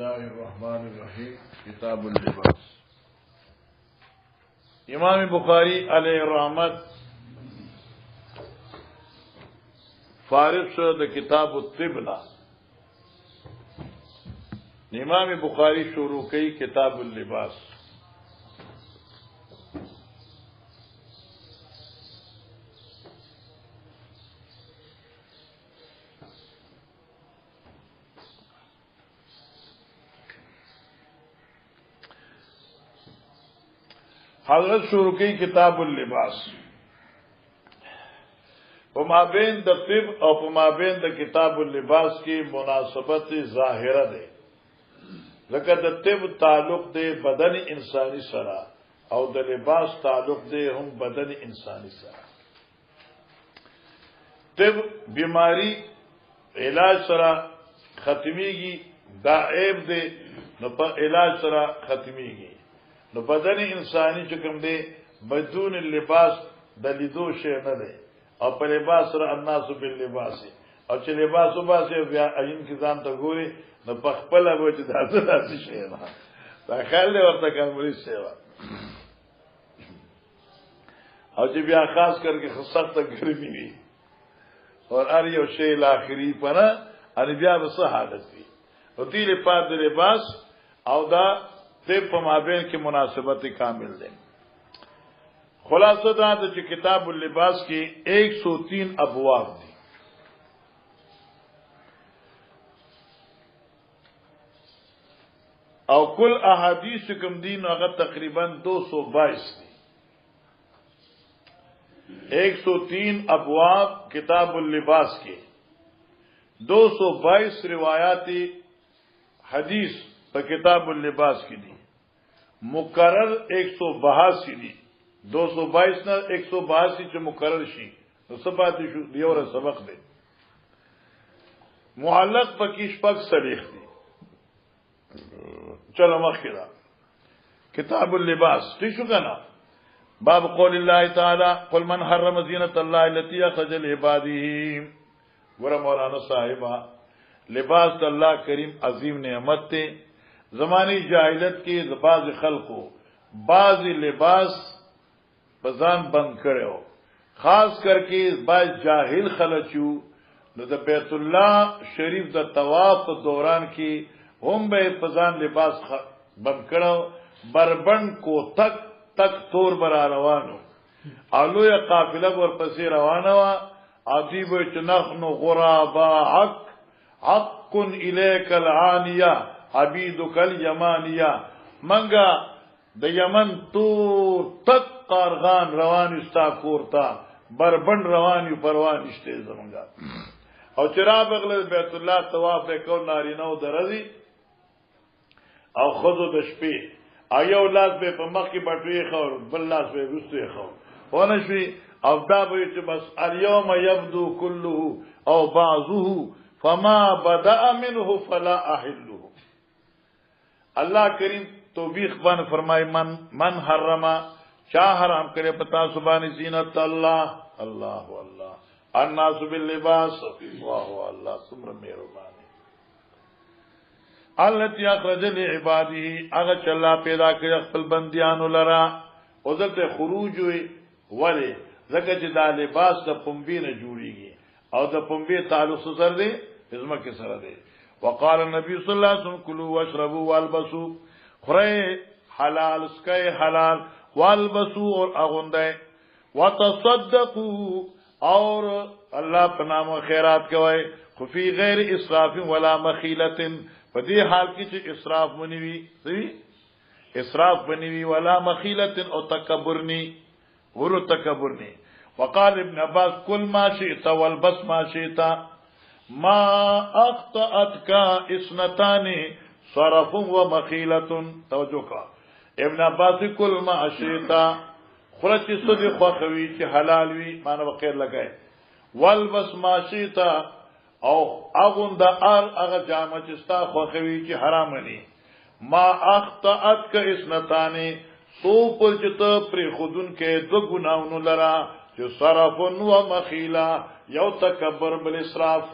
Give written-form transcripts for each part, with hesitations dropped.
الله الرحمن الرحیم کتاب اللباس. امام بخاری علیہ رحمت فارغ شو د کتاب الطب نا، امام بخاری شروع کی کتاب اللباس. حضرت شروع کی کتاب اللباس مابین د طب او مابین د کتاب اللباس کی مناسبت ظاهره ده، لکه د طب تعلق ده بدن انسانی سره او د لباس تعلق ده هم بدن انسانی سره. طب بیماری علاج سره ختمیږي، دا عیب ده نو په علاج سره ختمیږي. نو بدن انسانی چې کوم دی بدون لباس د لیدو شی نه دی، او په لباس سره الناس باللباس، او چې لباس وباسي بیا عین کې ځان ته ګوري نو په خپل به چې داسې شی نه دا خیال ورته کومري سیوا، او چې بیا خاص کر کې سخت ګرمي وي اور ار یو شی الاخري پنا ان بیا به څه حالت وي. او دې لپاره د لباس او دا طب په مابین کې مناسبت کامل ده. خلاصه دا چې کتاب اللباس کې 103 ابواب دي، او کل احادیث کوم دین هغه تقریبا 222 دي. 103 ابواب کتاب اللباس کې 222 روایات حدیث په کتاب اللباس کی دی، مقرر 182 دی. 222 نه 182 چې مقرر شي نو سبات شو دیو ر سبق دی. معلق پکې شپږ صریح دی. چلو مخکره کتاب اللباس تی شو کنه. باب قول الله تعالی قل من حرم زینت الله التي اخرج لعباده. ور مولانا صاحبہ لباس اللہ کریم عظیم نعمت تے. زمانی جاہلیت کی بعض خلقو بعض لباس بزان بند کرے ہو، خاص کر کے بعض جاہل خلچو نو د بیت اللہ شریف د طواف دوران کی هم به بزان لباس بند کرو، بربند کو تک تک تور برا روانو آلو یا قافلہ ور پسی روانو عذیب چنخن غرابا حق الیک العانیہ عبیدک الیمانیہ. منگا د یمن تور تک قارغان روان استا کورتا بربند روان پروان اشتے زمنگا. او چرا بغل بیت اللہ طواف کو نارینو درزی او خذو د شپې ایو لاس به په مخ کې بټوي خور بل لاس به وستي خور ونه شي او دا به چې بس اليوم يبدو كله او بعضه فما بدأ منه فلا احله. اللہ کریم توبیخ بان فرمائے من حرما چا حرام کرے پتا سبحان زینت اللہ اللہ اللہ الناس باللباس واہ اللہ سمر مہربانی التی اخرج لعباده اغه چلا پیدا کړ خپل بندیانو لرا عزت خروج ولی زکه چې دا لباس د پنبې نه جوړیږي او د پنبې تعلق سره دی ازما کې سره دی. وقال النبي صلی الله علیه وسلم كلوا واشربوا والبسوا، خره حلال اسکے حلال، والبسوا اور اغوندے، وتصدقوا اور اللہ په نام خیرات کوي، خفي غیر اسراف ولا مخیلۃ، په دې حال کې چې اسراف بنوي صحیح اسراف بنوي ولا مخیلۃ او تکبرنی ورو تکبرنی. وقال ابن عباس كل ما شئت والبس ما شئت ما اخطأتك اسنتان صرف و مخیلت. توجہ کا ابن عباس کل ما اشیتا خرچ صدی خوخوی چی حلال وی مانا بخیر لگئے، والبس ما شیتا او اغن دا اغا جامع چستا خوخوی چی حرامنی. ما اخطأتك اسنتان سو پر چتا پری خودن کے دو گناونو لرا چی صرف و مخیلا، یو تکبر بل اسراف،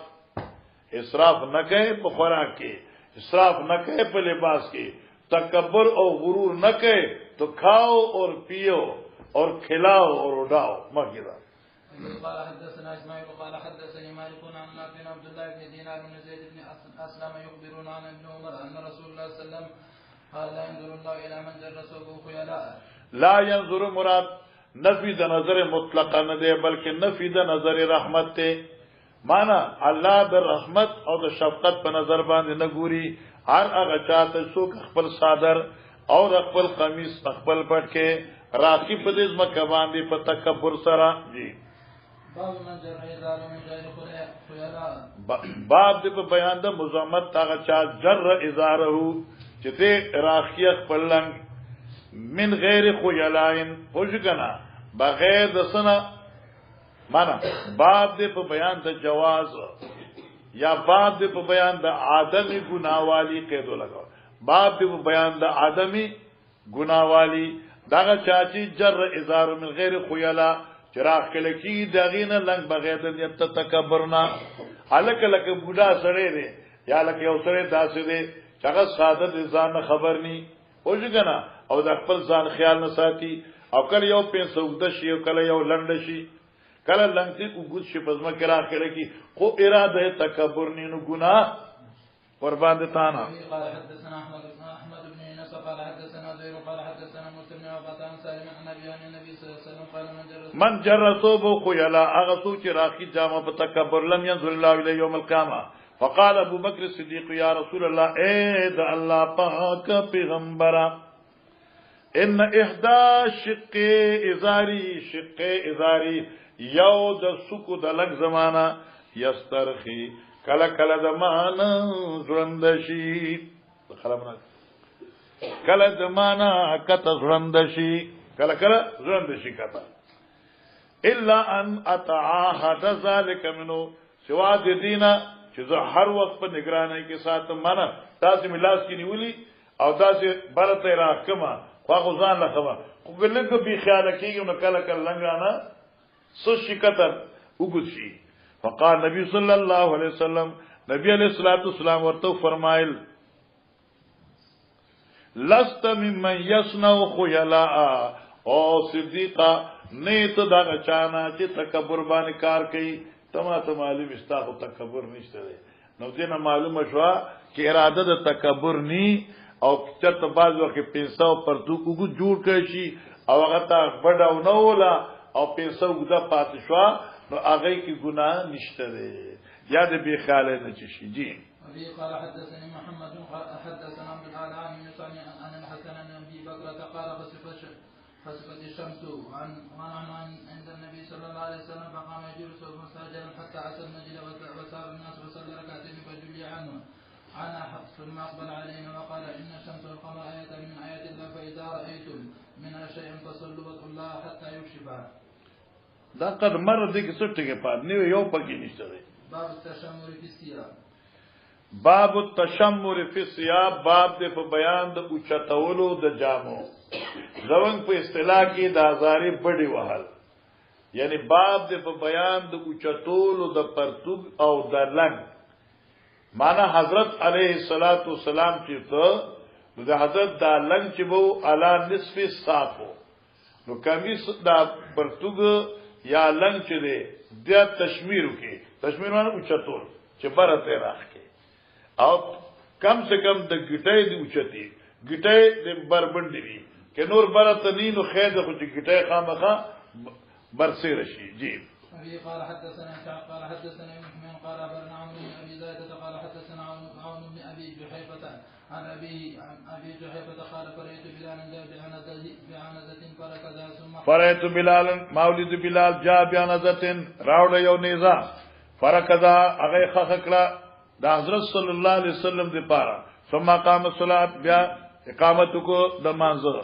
اسراف نہ کہے بخوراک کے، اسراف نہ کہے پہ لباس کی، تکبر اور غرور نہ کہے تو کھاؤ اور پیو اور کھلاؤ اور اڑاؤ مغیرہ. قال حدثنا اسماعيل قال حدثني مالك عن نافع عبد الله بن دينار بن زيد بن اسلم يخبرون عن ابن عمر ان رسول الله صلى الله عليه وسلم قال لا ينظر الله الى من جر ثوبه خيلاء. لا ينظر مراد نفی د نظر مطلقه نه دی بلکې نفی د نظر رحمت ته. معنا الله د رحمت او د شفقت په نظر باندې نه ګوري. هر هغه چاته څوک خپل صادر او خپل قمیص خپل پټ کې راخي په دې ځمکه باندې په تکبر سره. جی باب دې په بیان د مزمت هغه چا جر ازاره چې دې راخي خپل لنګ من غیر خیلاین پوجګنا بغیر د سنا. معنا باب دې په بیان د جواز یا باب دې په بیان د عدم گناوالی قیدو لگاو. باب دې په بیان د عدم گناوالی داغه چاچی جر ازار من غیر خیلا چراغ کله کی دغینه لنګ بغیر د نیت تکبرنا. الک لک بوډا سره دی یا لک یو سره داسې دی چې هغه ساده ځان خبر ني پوجګنا او د خپل ځان خیال نه ساتي او کله یو پیسې وګد شي او کله یو لنډ شي کله لنګتي وګد شي پزما کرا کړي کی خو اراده تکبر نینو ګناه قربان دي تانا. قال حدثنا احمد بن يونس قال حدثنا زهير قال حدثنا مسلم بن عباس سالم عن النبي صلى الله عليه وسلم قال من جر ثوبه خيلا اغسو چې راخي جامه په تکبر لم ينزل الله الى يوم القيامه. فقال ابو بکر صدیق یا رسول الله اے د الله پاک پیغمبر ان احدى شق ازاری یو د سکو د لک زمانہ یسترخی کله کله زمانہ زرندشی خرابنا کله زمانہ کته زرندشی کله کله زرندشی کته الا ان اتعاهد ذلك منه سوا د دینه چې زه هر وخت په نگرانی کې ساتم. معنا تاسو ملاس کې نیولی او تاسو برته راکما خو غزان لخوا خو ګلګ به خیال کېږي نو کله کله لنګانا سو شکتر وګشي. فقال نبی صلی الله علیه وسلم نبی علیہ الصلوۃ والسلام ورته فرمایل لست ممن يصنع خيلاء او صدیقا نیت دا چانا چې تکبر باندې کار کوي. تماته معلوم استاخو تکبر نشته دی نو دینه معلومه شو چې اراده د تکبر ني او چرته باز وخت پیسې پر دوکو جوړ کړي شي او هغه ته بډاو نه ولا او پیسې وګدا پات شو نو هغه کې ګناه نشته دی یاد به خیال نه چشي. جی ابي قال حدثني محمد حدثنا عبد الاعلى عن يسمع عن الحسن عن ابي بكر قال خسفت الشمس عند النبي صلى الله عليه وسلم فقام يجلس مساجدا حتى عسى المسجد وسار الناس وصلى ركعتين فجلي عنه ثم اقبل علينا وقال ان الشمس والقمر ايه من ايات الله فاذا رايتم منها شيئا فصلوا وادعوا الله حتى يكشفها. دا قد مر دې کې څه ټکی پات نه یو پکې نشته دی. باب التشمر في الثياب. باب التشمر فی الثياب باب دې په بیان د اوچتولو د جامو. زمون په اصطلاح کې د ازاري بډي وهل یعنی باب دې په بیان د اوچتولو د پرتوګ او د لنګ. معنا حضرت علیه الصلاۃ والسلام چې ته د حضرت د لنګ چې وو علا نصف صافو نو کمیس د پرتوګ یا لنګ چې دی د تشمیر کې تشمیر معنی اوچتول چې برته راخې او کم سے کم د ګټې دی اوچتي ګټې د بربندري کہ نور برته نینو خیر خو چې ګټې خامخه برسه رشي. جی ابي قال حدثنا قال حدثنا محمد قال اخبرنا عمرو بن ابي زايد قال حدثنا عون بن ابي جحيفه عن ابي جحيفه قال فرأيت بلالا بعنزة فركضها ثم فرأيت بلالا مولد بلال جاء بعنزة راوړ یو نيزه فركضها هغه خخکړه د حضرت صلی الله علیه وسلم دی پاره ثم قام الصلاه بیا اقامت کو د مانزه.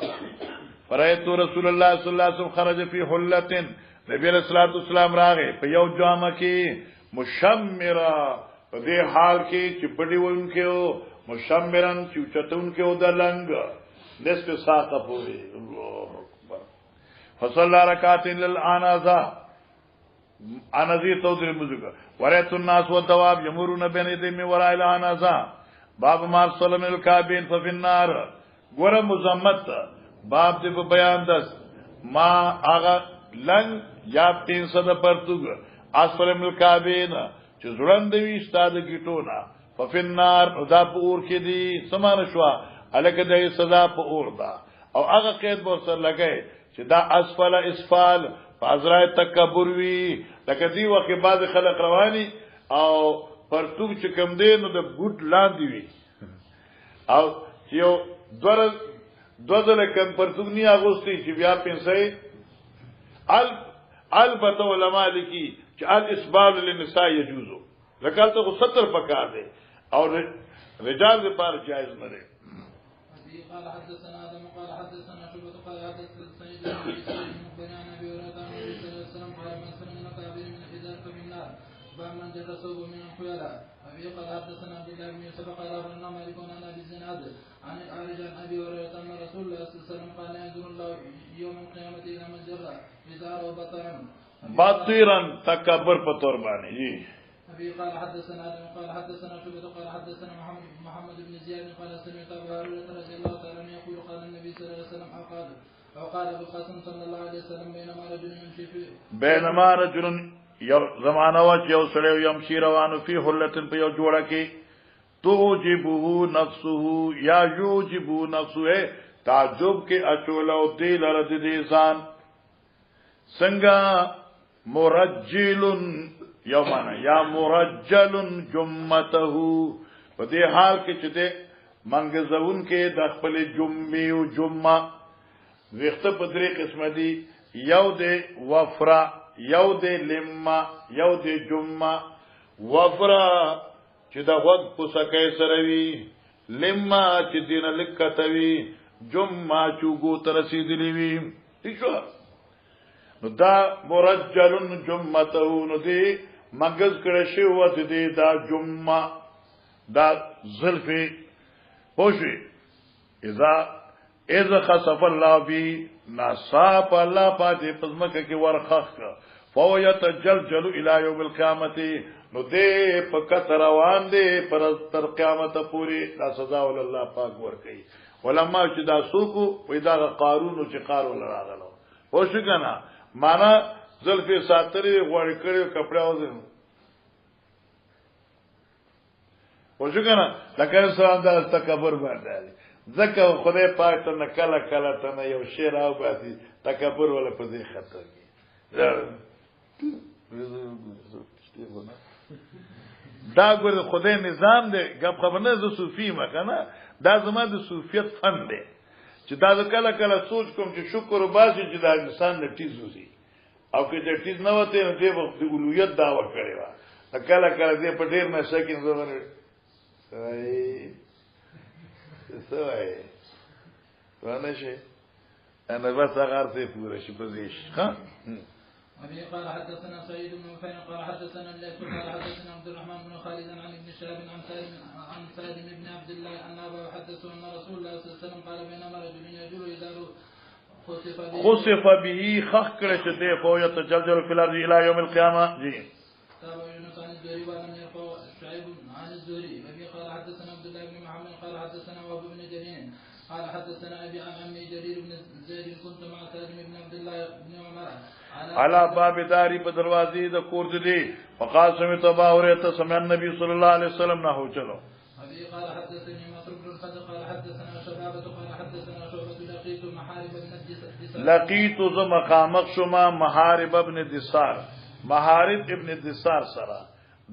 فرأيت رسول الله صلی الله علیه وسلم خرج فی حلة نبی علیہ الصلوۃ والسلام راغه په یو جامه کې مشمرا په دې حال کې چې پټي وونکو مشمرن چې چتونکو د لنګ نصف ساقه پوری. الله اکبر. فصلى ركعتين للانازا انازي تو در مزګه ورایت الناس والدواب يمرون بين يدي من وراء الانازا باب ما سلم الکعبین ففي النار ګوره مزمت باب دې په بیان دس ما هغه لنګ یا 300 پرتګ اسلم الکعبین چې زړند وي ستاد گیټونا ففي النار دا په اور کې دي سمان شوا الکه د سزا په اور دا او هغه قید به سر لګي چې دا اسفل اسفال فازرای تکبر وی لکه دی وخت بعد خلق رواني او پرتګ چې کم دی نو د ګوټ لاندې وي او یو دوزله کم پرتګ نه اغوستي چې بیا پنځه البته علماء لیکي چې الاسبال للنساء يجوز لکه ته 70 پکار دی او رجال لپاره جائز نه دی. قال حدثنا آدم قال حدثنا شعبة قال حدثنا سعيد بن أبي هريرة عن النبي صلى الله عليه وسلم قال من سلم الكعبين من الحجار فمن النار باب من جر ثوبه من الخيلاء. أبي قال حدثنا عبد الله بن يوسف قال أخبرنا مالك عن أبي الزناد عن الأعرج عن أبي هريرة أن رسول الله صلى الله عليه وسلم قال ينظر الله يوم القيامة إلى من جر إزاره بطيرا تكبر بطور باني جي. أبي قال حدثنا آدم قال حدثنا شعبة قال حدثنا محمد بن زياد قال سمعت أبا هريرة رضي الله تعالى عنه يقول قال النبي صلى الله عليه وسلم أو قال أبو القاسم صلى الله عليه وسلم بينما رجل زمانه وچ یو سړی يمشي روانو فی حلتن په یو جوړه کې توجبه نفسه یا یوجبه نفسه تعجب کې اچولو دی لره دې ځان څنګه مرجل یومنا یا مرجل جمته په دې حال کې چې دې منګزون کې د خپل جمعې او جمعه وخت په درې قسم دي یو دې وفرا یو دې لما یو دې جمعه وفرا چې دا وخت په سکه سره وي لما چې دینه لکتوي جمعه چوغو تر رسیدلی وي ٹھیک نو دا مرجل جمعته نو دې مغز کړه شی و دې دا جمعه دا زلفی پوشی اذا خصف الله بی نصاب الله پاتی پزمکه کی ورخخ فو یتجلجل الى یوم القیامت نو دې پکت روان دې پر تر قیامت پوری دا سزا ول الله پاک ور کوي علماء چې دا سوکو پیدا قارون چې قار ول راغلو پوشی کنه معنا زلفی ساتری غوړ کړي کپڑا وځنو وشکنه لکه سلام دا تکبر باندې ځکه خدای پاک ته نکله کله ته یو شعر او باسي تکبر ولا په دې خطر دا ګور خدای نظام دی غب خبرنه ز صوفي مکنه دا زما د صوفیت فن دی چې دا کله کله سوچ کوم چې شکر وباسي چې دا انسان نه تیزوزي او که دې تیز نه وته نو دې وخت د اولویت دعوه کړی و کله کله دې په ډیر مشکین زغره سوای وانا شيء انا بس اغارتي پورا شي پزيش ها ابي قال حدثنا سعيد بن مفين قال حدثنا الليث قال حدثنا عبد الرحمن بن خالد عن ابن شهاب عن سالم بن عبد الله ان ابا حدثه ان رسول الله صلى الله عليه وسلم قال بينما رجل يجر ازاره خسف به خخر شده فهو يتجلجل في الارض الى يوم القيامه جي تابع يونس عن الزهري ولم يرفع شعيب عن الزهري ابي قال حدثنا عبد الله بن محمد قال حدثنا وهب بن جرير قال حدثنا ابي عن عمي جرير بن زيد كنت مع سالم بن عبد الله بن عمر على باب داري په دروازې د کور دي فقال سمعت ابا هريره سمع النبي صلى الله عليه وسلم نه چلو ابي قال حدثني مسروق بن صدق قال حدثنا شبابه قال حدثنا شعبة لقيت محارب بن الدسار لقيت مقامك شما محارب ابن دسار محارب ابن دسار سره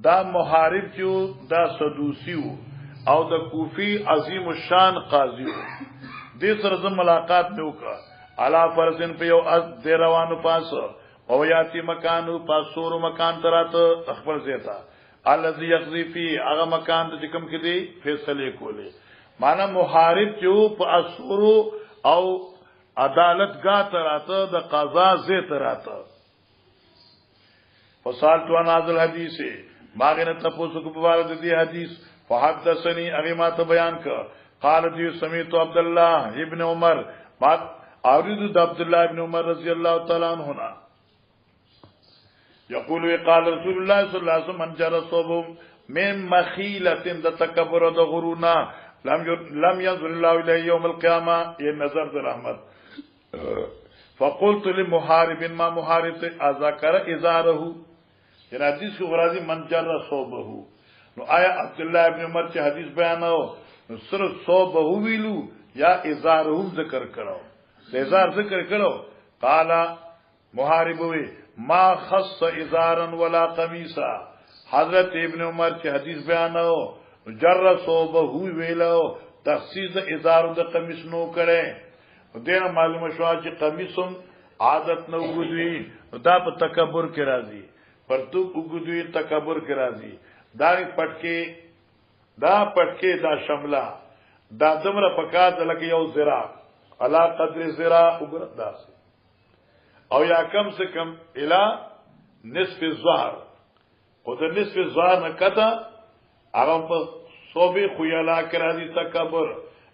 دا محارب چې دا سدوسیو او د کوفی عظیم الشان قاضی دې سره زم ملاقات وکړه علا فرزن په یو از د روانو پاس او یاتی مکانو پاسورو مکان تراته خپل زیتا الذي يقضي فی هغه مکان د کوم کې دی فیصله کوله معنا محارب چې په اسورو او عدالت گاه تراته د قضا زی تراته فصالت عن هذا الحديث ماغنه تاسو کو په اړه د دې حدیث فحدثني اغه ما ته بیان ک قال دي سميت عبد الله ابن عمر ما اورید عبد الله ابن عمر رضی الله تعالی عنہ يقول قال رسول الله صلى الله عليه وسلم من جر صوب من مخیلت د تکبر د غرونا لم ينظر الله الیه یوم القیامه یہ نظر در رحمت. فقلت لمحارب ما محارب اذکر ازاره یہ حدیث کو غرازی من جر صوبه نو آیا عبداللہ ابن عمر چې حدیث بیانو نو صرف صوبه ویلو یا ازاره ذکر کړو ازار ذکر کړو قال محارب وی ما خص ازارا ولا قمیصا حضرت ابن عمر چې حدیث بیانو جر صوبه ویلو تخصیص ازار د قمیص نو کړي دینه معلومه شو چې قمیصم عادت نو وګدوي دا په تکبر کې راځي پرتو وګدوي تکبر کې راځي دا پټکي دا شمله دا دمره پکات لکه یو زرا علا قدر زرا وګره داس او یا کم سے کم الی نصف الظهر او د نصف الظهر نه کته هغه په صوبې خیالا کرا دي تکبر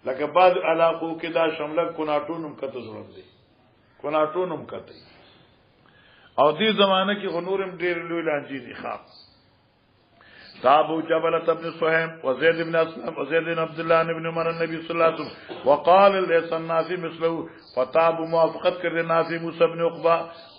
لکه بعض علاقو کې دا شمله کناټونم کته ضرورت دی کناټونم کته او دې زمانه کې غنورم ډېر لوی لانجی دي خاص صاحب جبلة ابن سهيم وزيد بن اسلم وزيد بن عبد الله بن عمر النبي صلى الله عليه وسلم وقال ليس الناس مثله فتاب موافقت کرنے نافع موسى بن عقبہ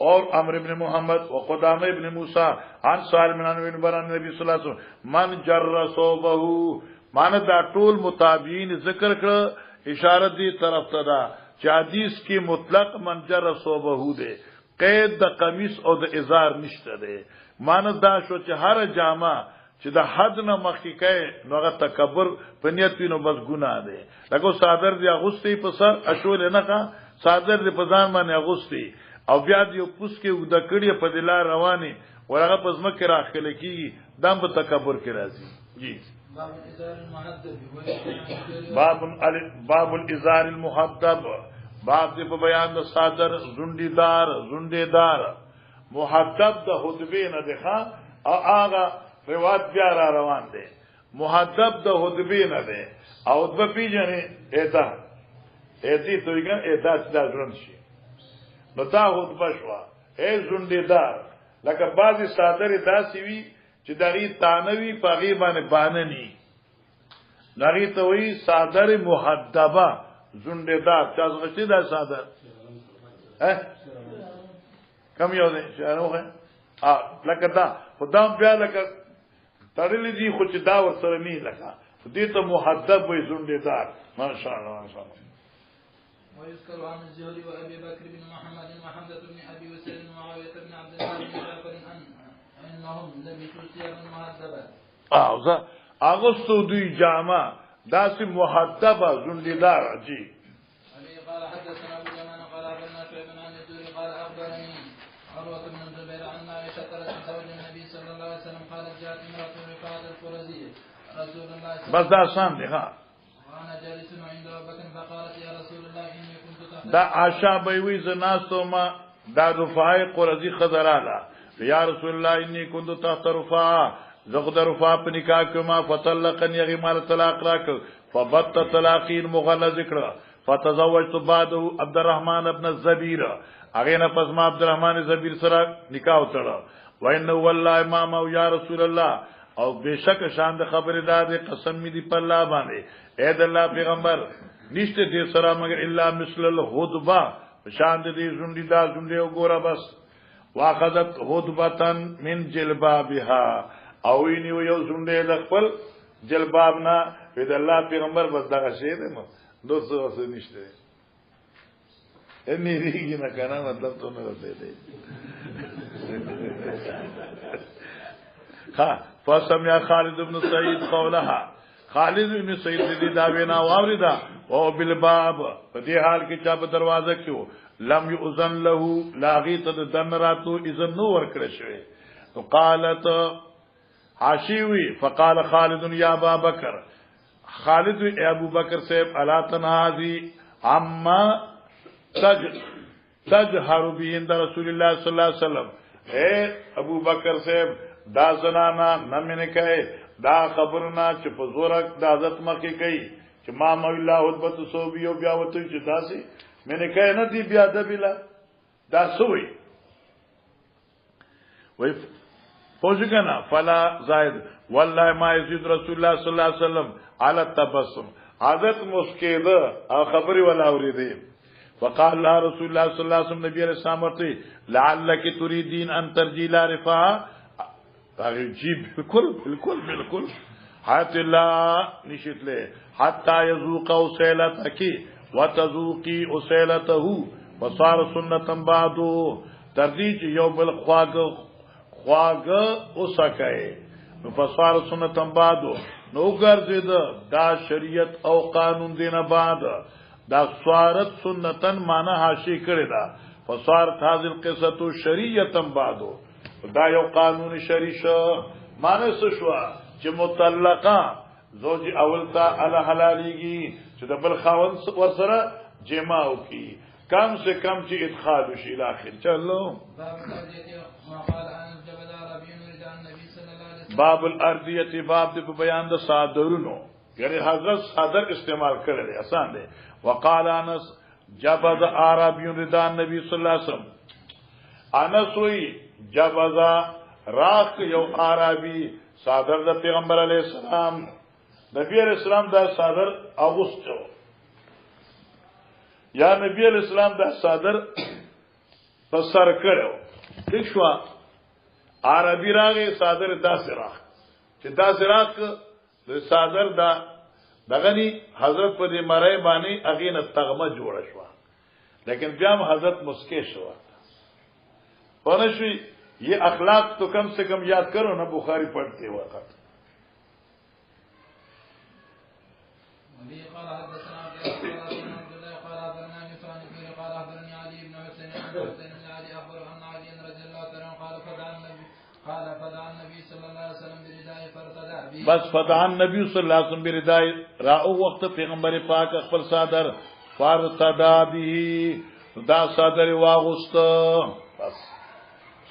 اور عمرو بن محمد وقدامہ بن موسى عن سالم بن عمر النبي صلى الله عليه وسلم من جر صوبه مان دا ټول متابعین ذکر کړ اشاره دی طرف ته دا چې حدیث کې مطلق من جر صوبه دی قید د قمیص او د ازار نشته دی مان دا شو چې هر جامه چې د حد نه مخکې کوي نو هغه تکبر په نیت وي نو بس ګناه دی لکه صادر دی اغوستي په سر اشول نه کا صادر دی په ځان باندې اغوستي او بیا دی پوس کې د کړي په دلار رواني ورغه په ځمکه راخل کیږي دم په تکبر کې راځي جی باب الازار المحدب باب دی په بیان د صادر زنډیدار محدب د خطبه نه دی او هغه روایت بیا را روان دي محدب د خطبه نه ده او د پیجنې اته توګه اته د ژوند شي نو دا خطبه شو زنډیدار لکه بعضی صادر داسي وي چې دغه تانوي پغی باندې بانني نغی ته وی صادر محدبه زنډیدار تاسو غشي دا صادر کم یو ده شنوه لکه دا خدام بیا لکه تړلې دي خو چې دا ورسره نه لکه دې ته محدب وي زنډیدار ماشاء الله ماشاء الله. ويذكر عن الزهري وابي بكر بن محمد وحمزه بن ابي وسيد ومعاويه بن عبد الله بن جعفر انهم لبسوا ثيابا محدبه اغسطو دوی جامه داسې محدبه زنډیدار جی. ابي قال حدثنا ابو جمان قال ابن شعيب عن الزهري قال اخبرني عروة بن الزبير عن عائشة زوج النبي صلى الله عليه وسلم قالت جاءت امرأة رفاعة القرزية رسول الله صلى الله عليه وسلم بس دا آسان دی ها وانا جالس عند ابو بكر فقالت يا رسول الله اني كنت تحت دا عائشہ بیوی زناستو ما دا رفاعه قرزی خضرالا یا رسول الله انی كنت تحت رفاعه زغد رفاعه په نکاح کما فطلقن یغی مال طلاق راک فبت طلاقین مغلظ کړه فتزوجت بعده عبد الرحمن ابن الزبير اغه نه پس ما عبد الرحمن زبیر سره نکاح وتړه وانه والله امام او یا رسول الله او بشک شان د خبره ده قسم می دی په الله باندې اے د الله پیغمبر نشته دې سره مگر الا مثل الهدبه شان دې زنډیدار زنډه وګوره بس واخذت هدبتن من جلبابها او اینیو یو زنډه د خپل جلباب نه د الله پیغمبر بس دغه شی ده نو دوسو څه نشته انی دیگی نہ کہنا مطلب تو نہ دے دے فسمع خالد بن سعید قولها خالد بن سعید دې دا وینا واورida او بالباب په دې حال کې چا په دروازه کې لم يؤذن له لاغیت د دن راتو اذن نو ور کړی شوی تو قالت حاشیوی فقال خالد یا ابا بکر خالد اے ابو بکر صاحب الا تنهازی اما تجهر به عند رسول الله صلی الله علیه وسلم اے ابو بکر صاحب دا زنانا نمینه کہے دا خبرنا چې په زورک د عزت مخې کوي چې ما مو الله حدبت صوبیو بیا وته چې داسي مینه کہے نه دی بیا د بلا دا سوی وای پوجگنا فلا زائد والله ما يزيد رسول الله صلی الله علیه وسلم على التبسم عادت مسکید او خبری ولا اوریدی وقال الله رسول الله صلی الله علیه وسلم نبی علیہ السلام ورته لعلك تريدين ان ترجي لا رفاع جی بالکل حتی لا نشتله حتى يذوق وسيلتك وتذوقي وسيلته وصار سنتا بعدو تردیج یو بل خواگ اوسکه نو فصار سنتا بعدو نو گرزید دا شریعت او قانون دینا بعد دا سوارت سنتن مانا حاشی کرده دا فصارت هذه القصة شریعتا بعدو دا یو قانون شریش مانا سشوا چه مطلقا زوج اولتا علا حلالیگی چه دا بل خاون ورسرا جماعو کی کم سے کم چی ادخال وشی الاخر چلو باب الارضیت باب دی بیان دا صادرونو یعنی حضرت صادر استعمال کرده آسان دے وقال انس جبز عربیون ردان نبی صلی اللہ علیہ وسلم انس ہوئی جبز راق یو عربی صادر دا پیغمبر علیہ السلام نبی علیہ السلام دا صادر اغسطو یا نبی علیہ السلام دا صادر پسر کرو ٹھیک شوا عربی راغی صادر دا سراغ چه دا سراغ دا صادر دا دغنی حضرت پر دی مرائی بانی اغین تغمہ جوڑا شوا لیکن بیام حضرت مسکے شوا پانشوی یہ اخلاق تو کم سے کم یاد کرو نا بخاری پڑھتے وقت بس فدعان نبی صلی اللہ علیہ وسلم بردائی راو وقت پیغمبر پاک اخبر صادر فارتدا بھی دا صادر واغست بس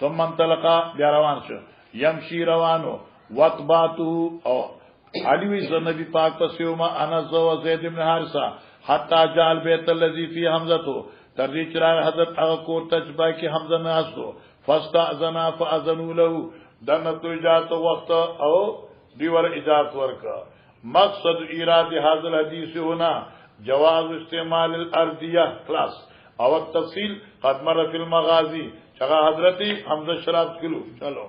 ثم انطلقا بیا روان شو یمشی روانو وطباتو او علیوی نبی پاک پسیوما انس و زید بن حارثہ حتی جعل بیت اللذی فی حمزتو تردی چرائے حضرت اغا کورتا چپائی کی حمزہ میں حسدو فاستعزنا فاذنو لہو دنتو اجازت وقت او دیور اجازت ورکا مقصد ایراد حاضر حدیث ہونا جواز استعمال الارضیہ کلاس او التفصیل قد مر فی المغازی چگہ حضرتی حمزہ شراب کلو چلو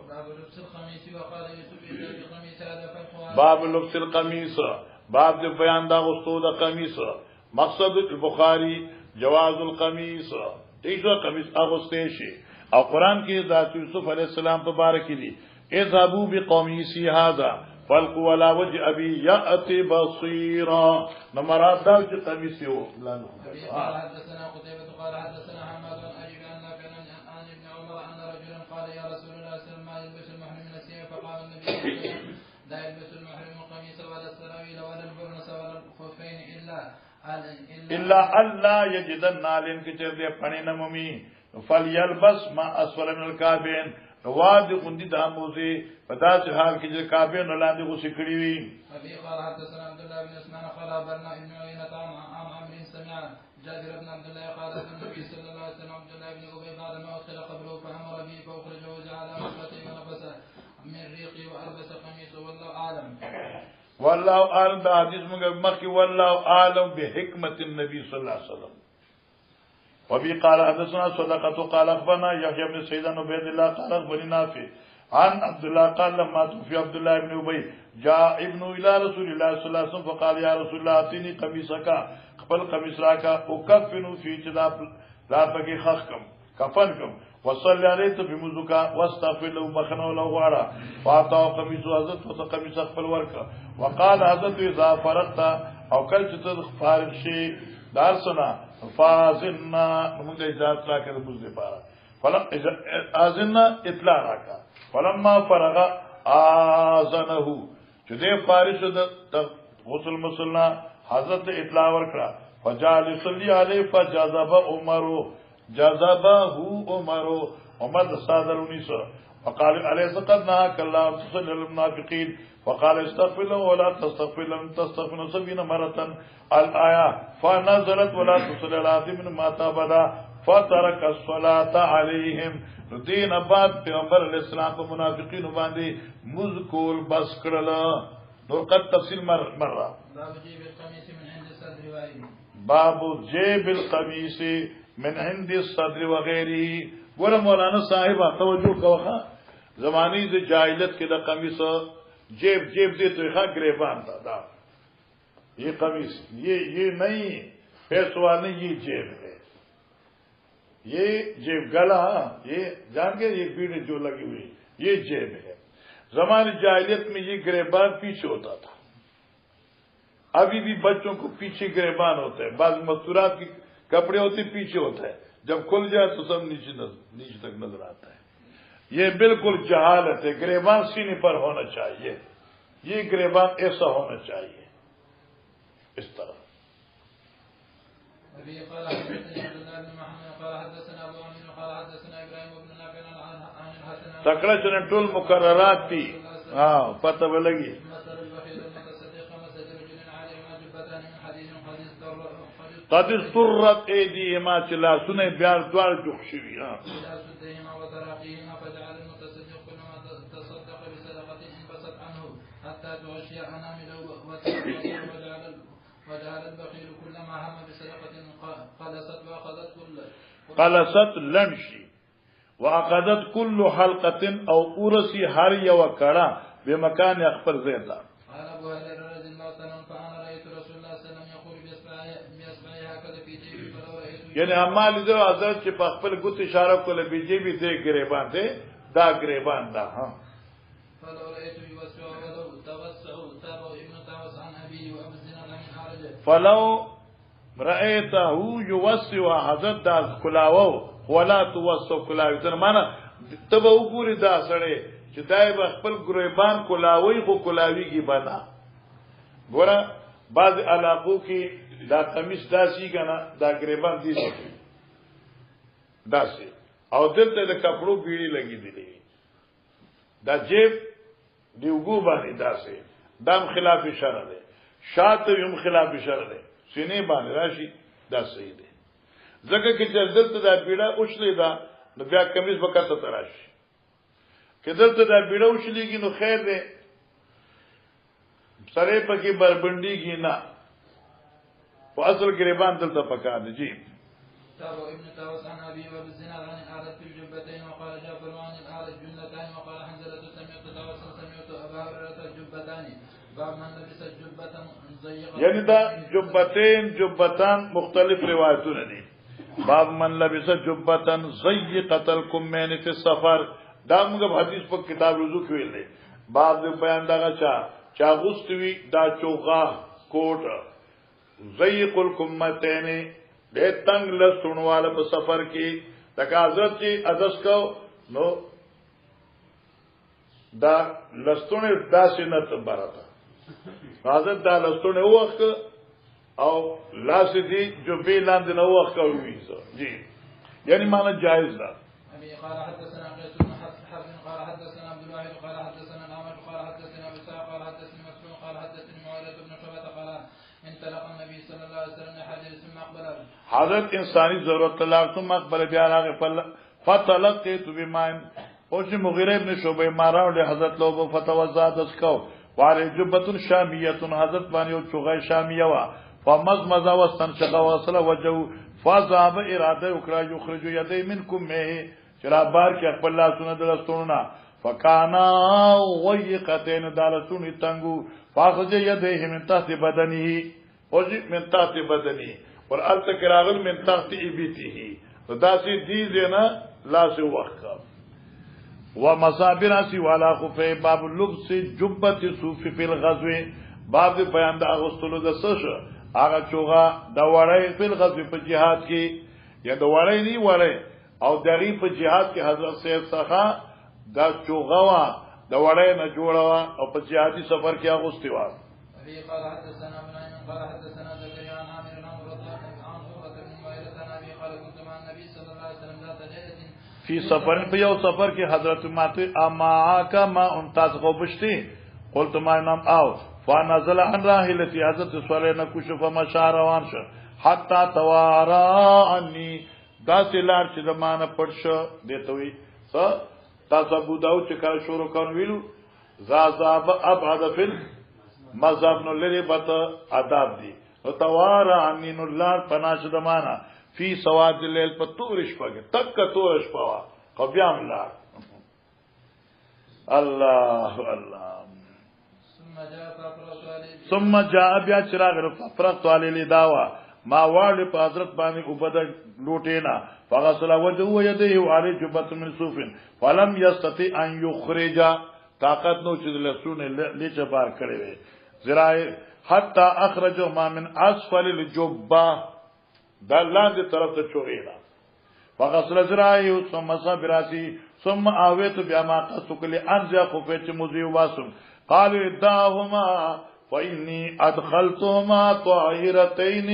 باب لبس القمیص باب جو بیان دا غسطو دا قمیص مقصد البخاری جواز القمیص تیسرا قمیص اغسطیشی اور قرآن کی ذات یوسف علیہ السلام تبارک لی اذهبوا بقمیصی هذا فالقوا على وجه ابي ياتي بصيرا نمرات دا جو قمیص ہو قال حدثنا قتيبة قال حدثنا حماد بن ايوب عن ابن عمر ان رجلا قال يا رسول الله صلى الله عليه وسلم ما يلبس المحرم من الثياب فقال النبي صلى الله عليه وسلم لا يلبس المحرم القميص ولا السراويل ولا البرنس ولا الخفين الا اللہ یجدن نالن کی چر دے پھنے نممی فلیلبس ما اسفل من الكعبین واد غندی داموزی پدا سے حال کی جو کعبین لاندے کو سکڑی ہوئی ابي قال حدثنا عبد الله بن عثمان قال برنا ابن عيينة عن عمرو سمع جابر بن عبد الله قال النبي صلى الله عليه وسلم عبد الله بن ابي بعد ما ادخل قبره فامر به فاخرجه وجعل ركبتيه ونفس من ريقه والبس قميصه والله اعلم والله اعلم دا حدیث مکی والله اعلم بحکمت النبی صلی اللہ علیہ وسلم وبي قال حدثنا صدقة قال اخبرنا يحيى بن سعيد بن عبيد الله قال اخبرني نافع عن عبد الله قال لما توفي عبد الله بن ابي جاء ابن الى رسول الله صلى الله عليه وسلم فقال يا رسول الله اعطني قميصك قبل قميص راكا اكفن في جداب راتك خخكم كفنكم وصلي عليه بمزك واستغفر له بخنا له غارا فاعطاه قميص حضرت وقميص قبل وركا وقال حضرت اذا فرغت او كلت فارغ شيء دارسنا فازنا نمونگا اجازت راکا بزد پارا فلم آزنا اطلاع راکا فلما فرغا آزنہو چدے فارش غسل مسلنا حضرت اطلاع ورکڑا فجعل صلی علیہ فجذب عمرو جذبہو عمرو عمر صادر انیسا فقال أليس قد نهاك الله أن تصلي للمنافقين فقال استغفر لهم ولا تستغفر لهم تستغفر 70 مرة الآية فنزلت ولا تصلي على أحد منهم مات أبدا فترك الصلاة عليهم دین بعد پیغمبر علیہ السلام په منافقینو باندې مذکور بس کړل نور قد تفصیل مره باب جیب القمیص من عند الصدر وغيره ګور مولانا صاحب توجه کوخه زمانی د جاہلیت کې د قمیص جیب دې ته ښه گریبان دا یہ قمیص یہ نہیں پیسوں والا یہ جیب ہے یہ جیب گلا یہ جان کے یہ بیڑ جو لگی ہوئی یہ جیب ہے زمانے جاہلیت میں یہ گریبان پیچھے ہوتا تھا ابھی بھی بچوں کو پیچھے گریبان ہوتا ہے بعض مستورات کے کپڑے ہوتے پیچھے ہوتا ہے جب کھل جائے تو سب نیچے تک نظر آتا ہے یہ بالکل جہالت ہے گریبان سینے پر ہونا چاہیے یہ گریبان ایسا ہونا چاہیے اس طرح تکڑا چنے ٹول مقررات تھی ہاں پتہ لگی قد استرت ایدیهما چلا سنے بیار دوار جخشوی قلصت لنشی واخذت كل حلقه او اورسی هر یو کڑا بمکان اخبر زیدا یعنی اعمال دې حضرت چې په خپل ګوت اشاره کوله بيجي بي دې گریبان دې دا گریبان دا ها فلو رأيته يوسع حضرت دا کلاو ولا توسع کلاوي تر معنا تبه وګوري دا سره چې دای په خپل گریبان کلاوي خو کلاويږي بنا ګوره بعض علاقو کې دا قمیص داسي کنه دا گریبان دي داسي او دلته د کپړو بیړي لګي دي دا جیب دی وګو باندې داسي دام خلاف شرع ده شاته هم خلاف شرع ده سینې باندې راشي دا صحیح ده ځکه چې دلته دا بیړه اوښلې دا نو بیا قمیص وکړه تراشي که دلته دا بیړه اوښلېږي نو خیر ده سره پکې بربندېږي نه واصل گریبان دلته پکار دي جی تابع ابن طاووس عن ابي وبالزناد عن الاعرج في الجبتين وقال جابر عن الاعرج جنتان وقال حنزلة سمعت طاووس سمعت ابا هريرة الجبتان باب من لبس الجبة ضيقة یعنی دا جبتان مختلف روایتونه دي باب من لبس جبة ضيقة الكمين في السفر دا موږ حدیث په کتاب رجوع کې ویل دي باب بیان دا چا غوستوي دا چوغا کوټ ضيق الكمتين دې تنگ لسونواله په سفر کې تکا حضرت چې ادس کو نو دا لستونه داسې نه تبرته حضرت دا لستونه وخت او لاس دي جو به لاندې نو وخت کوي جی یعنی معنا جائز ده ابي قال حدثنا قيس بن حفص قال حدثنا عبد الواحد قال حدثنا الأعمش قال حدثنا ابي سعد قال حدثني مسعود قال حدثني معاذ بن شعبة قال انطلق النبي صلى الله عليه وسلم حديث ثم اقبل حضرت انسانی ضرورت طلاق ثم اقبل بیا راغه فتلقيت بما او چې مغیره ابن شعبہ ماراو له حضرت لوبو فتوزاد اسکو واره جبتن شامیتن حضرت باندې او چوغه شامیه وا فمزمز واستنشق وصل وجه فذهب اراده وکړه یخرج یدی منکم مه چرا بار کې خپل الله سن دلستونه فکانا ویقتین دالتون تنگو فاخذ یده من تحت بدنه او من تحت بدنه اور التکراغل من تحت ابیته داسی دیزنا لا سے وقت ومصابر اسی والا خفه باب لبس جبت صوف فی الغزو باب بیان د اغسطلو د سش هغه چوغه د وړی فی الغزو په جهاد کې یا د وړی نی وړی او دغه په جهاد کې حضرت صاحب څخه دا چوغه وا د وړی نه جوړه او په جهادي سفر کې اغوستي و ابي قال حدثنا ابن قال حدثنا زكريا عن عامر بن عمرو عن عروة بن معيرة عن ابي قال كنت مع النبي صلى الله عليه وسلم ذات ليلة فی سفر په یو سفر کې حضرت ماته اما کا ما ان تاسو خو بشتي قلت ما نام او فنزل عن راحلتي حضرت سوالنا کشف مشار روان شو حتا توارا انی دا سلار چې زمانه پړ شو دته وی تاسو ابو داود چې کله شروع کړو ویلو زازاب ابعد فل مذهب نو لري بت آداب دي او توارا انی نو لار پناش دمانه فی سواد الليل په تورش پګه تک تورش پوا خو بیا ملار الله الله ثم جاء بیا چراغ فرقت علی داوا ما وال په حضرت باندې وبد لوټینا فغسل وجهه يديه وعلى جبة من صوف فلم يستطيع ان يخرج طاقت نو چې لسونه لیچ بار کړي وي زرای حتى اخرج ما من اسفل الجبة دلاند طرف ته چوغینا فغسل زرای ثم صبراتی ثم اويت بیا ما قصکل انجا خفت مزي واسم قالوا اداهما فإني أدخلتهما طاهرتين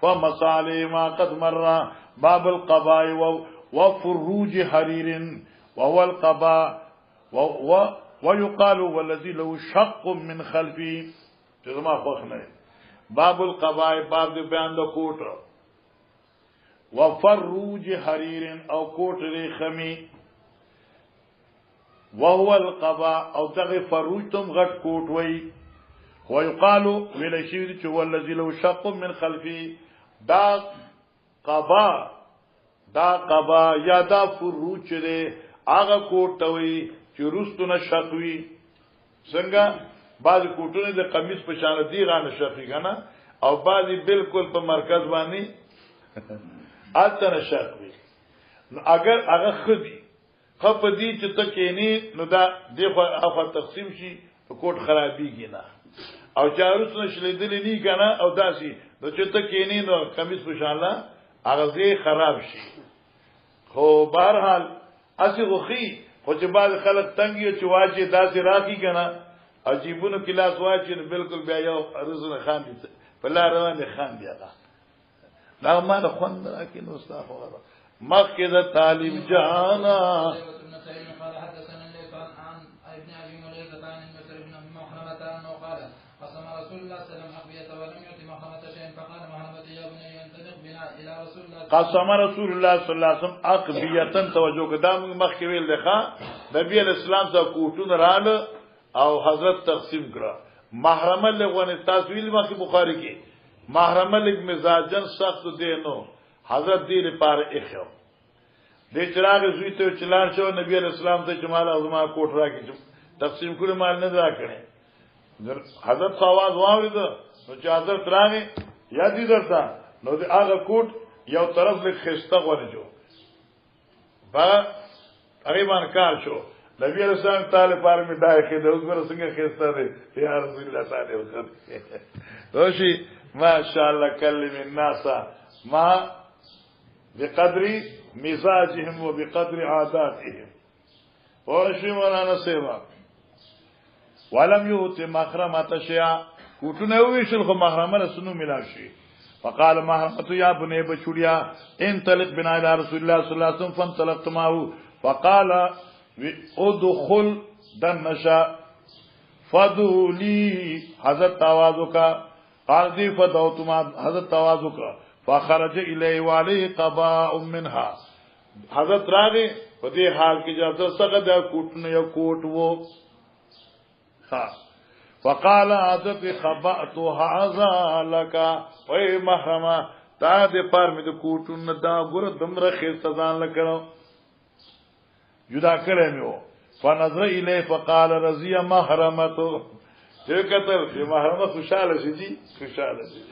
فمصالي ما قد مر باب القباء وفروج حرير وهو القباء ويقال والذي له شق من خلفي جزما فخنه باب القباء باب دي بیان د کوټ وفروج حرير او کوټ رخمي وهو القباء او دغه فروج تم غټ کوټ وای ويقال ولشيد چې والذي لو شق من خلفي دا قبا یا دا فروج دې هغه کوټوي چې روستونه شقوي څنګه بعض کوټونه د قمیص په شان دي غانه شقي کنه او بعضی بالکل په مرکز باندې اتنه شقوي نو اگر هغه خدي خپ دي چې ته کېنی نو دا دغه اخر تقسیم شي کوټ خرابيږي نه او چاروس نشلیدلی نی کنه او داسي نو چې ته کېنی نو کمیس په شان الله هغه خراب شي خو بهرحال اسی غخي خو چې بعد خلک تنګي چې واجه داسي راکی کنه عجیبونو کلاس واجه بالکل بیا یو رزق خان دي په لار روان خان دی هغه دا ما نه خوند راکې نو استغفر مخکې د طالب جانا قسم رسول الله صلی الله علیه وسلم اقبیتن توجه قدام مخ کې ویل دغه نبی اسلام ته کوټون رااله او حضرت تقسیم کړه محرم له غونې تاسویل مخ بخاری کې محرم له مزاجن سخت دینو حضرت دې لپاره اخو دې چراغ زوی ته چلان شو نبی اسلام ته جمال اعظم کوټ راکې تقسیم کړه مال نه راکړي حضرت आवाज واورید نو چې حضرت راغی یا دې درته نو دې هغه کوټ یو طرف له خسته ورجو با غریبان کار شو نبی رسول الله تعالی پر می دای خې د اوس څنګه خسته دی یا رسول الله تعالی وکړه روشي ماشاءالله کلم الناس ما بقدر مزاجهم وبقدر عاداتهم ورشي مولانا سیوا ولم يؤت محرمه شيئا کوټونه ویشل خو محرمه سنو ملا شي فقال محرمه يا بني بچوڑیا انطلق بنا الى رسول الله صلى الله عليه وسلم فانطلقت معه فقال ادخل دنشا فدولي حضرت توازك قال دي فدوت ما حضرت توازك فخرج اليه وعليه قباء منها حضرت راغي په دې حال کې چې څنګه دا کوټنه یو کوټ وو ها فقال حضرت خبأت هذا لك اي محرمه تا دې پر مې د کوټونه دا ګور دمره خسته ځان لکړو جدا کړې مې وو فنظر الیه فقال رضی محرمته چې کتل چې محرمه خوشاله شي دي خوشاله شي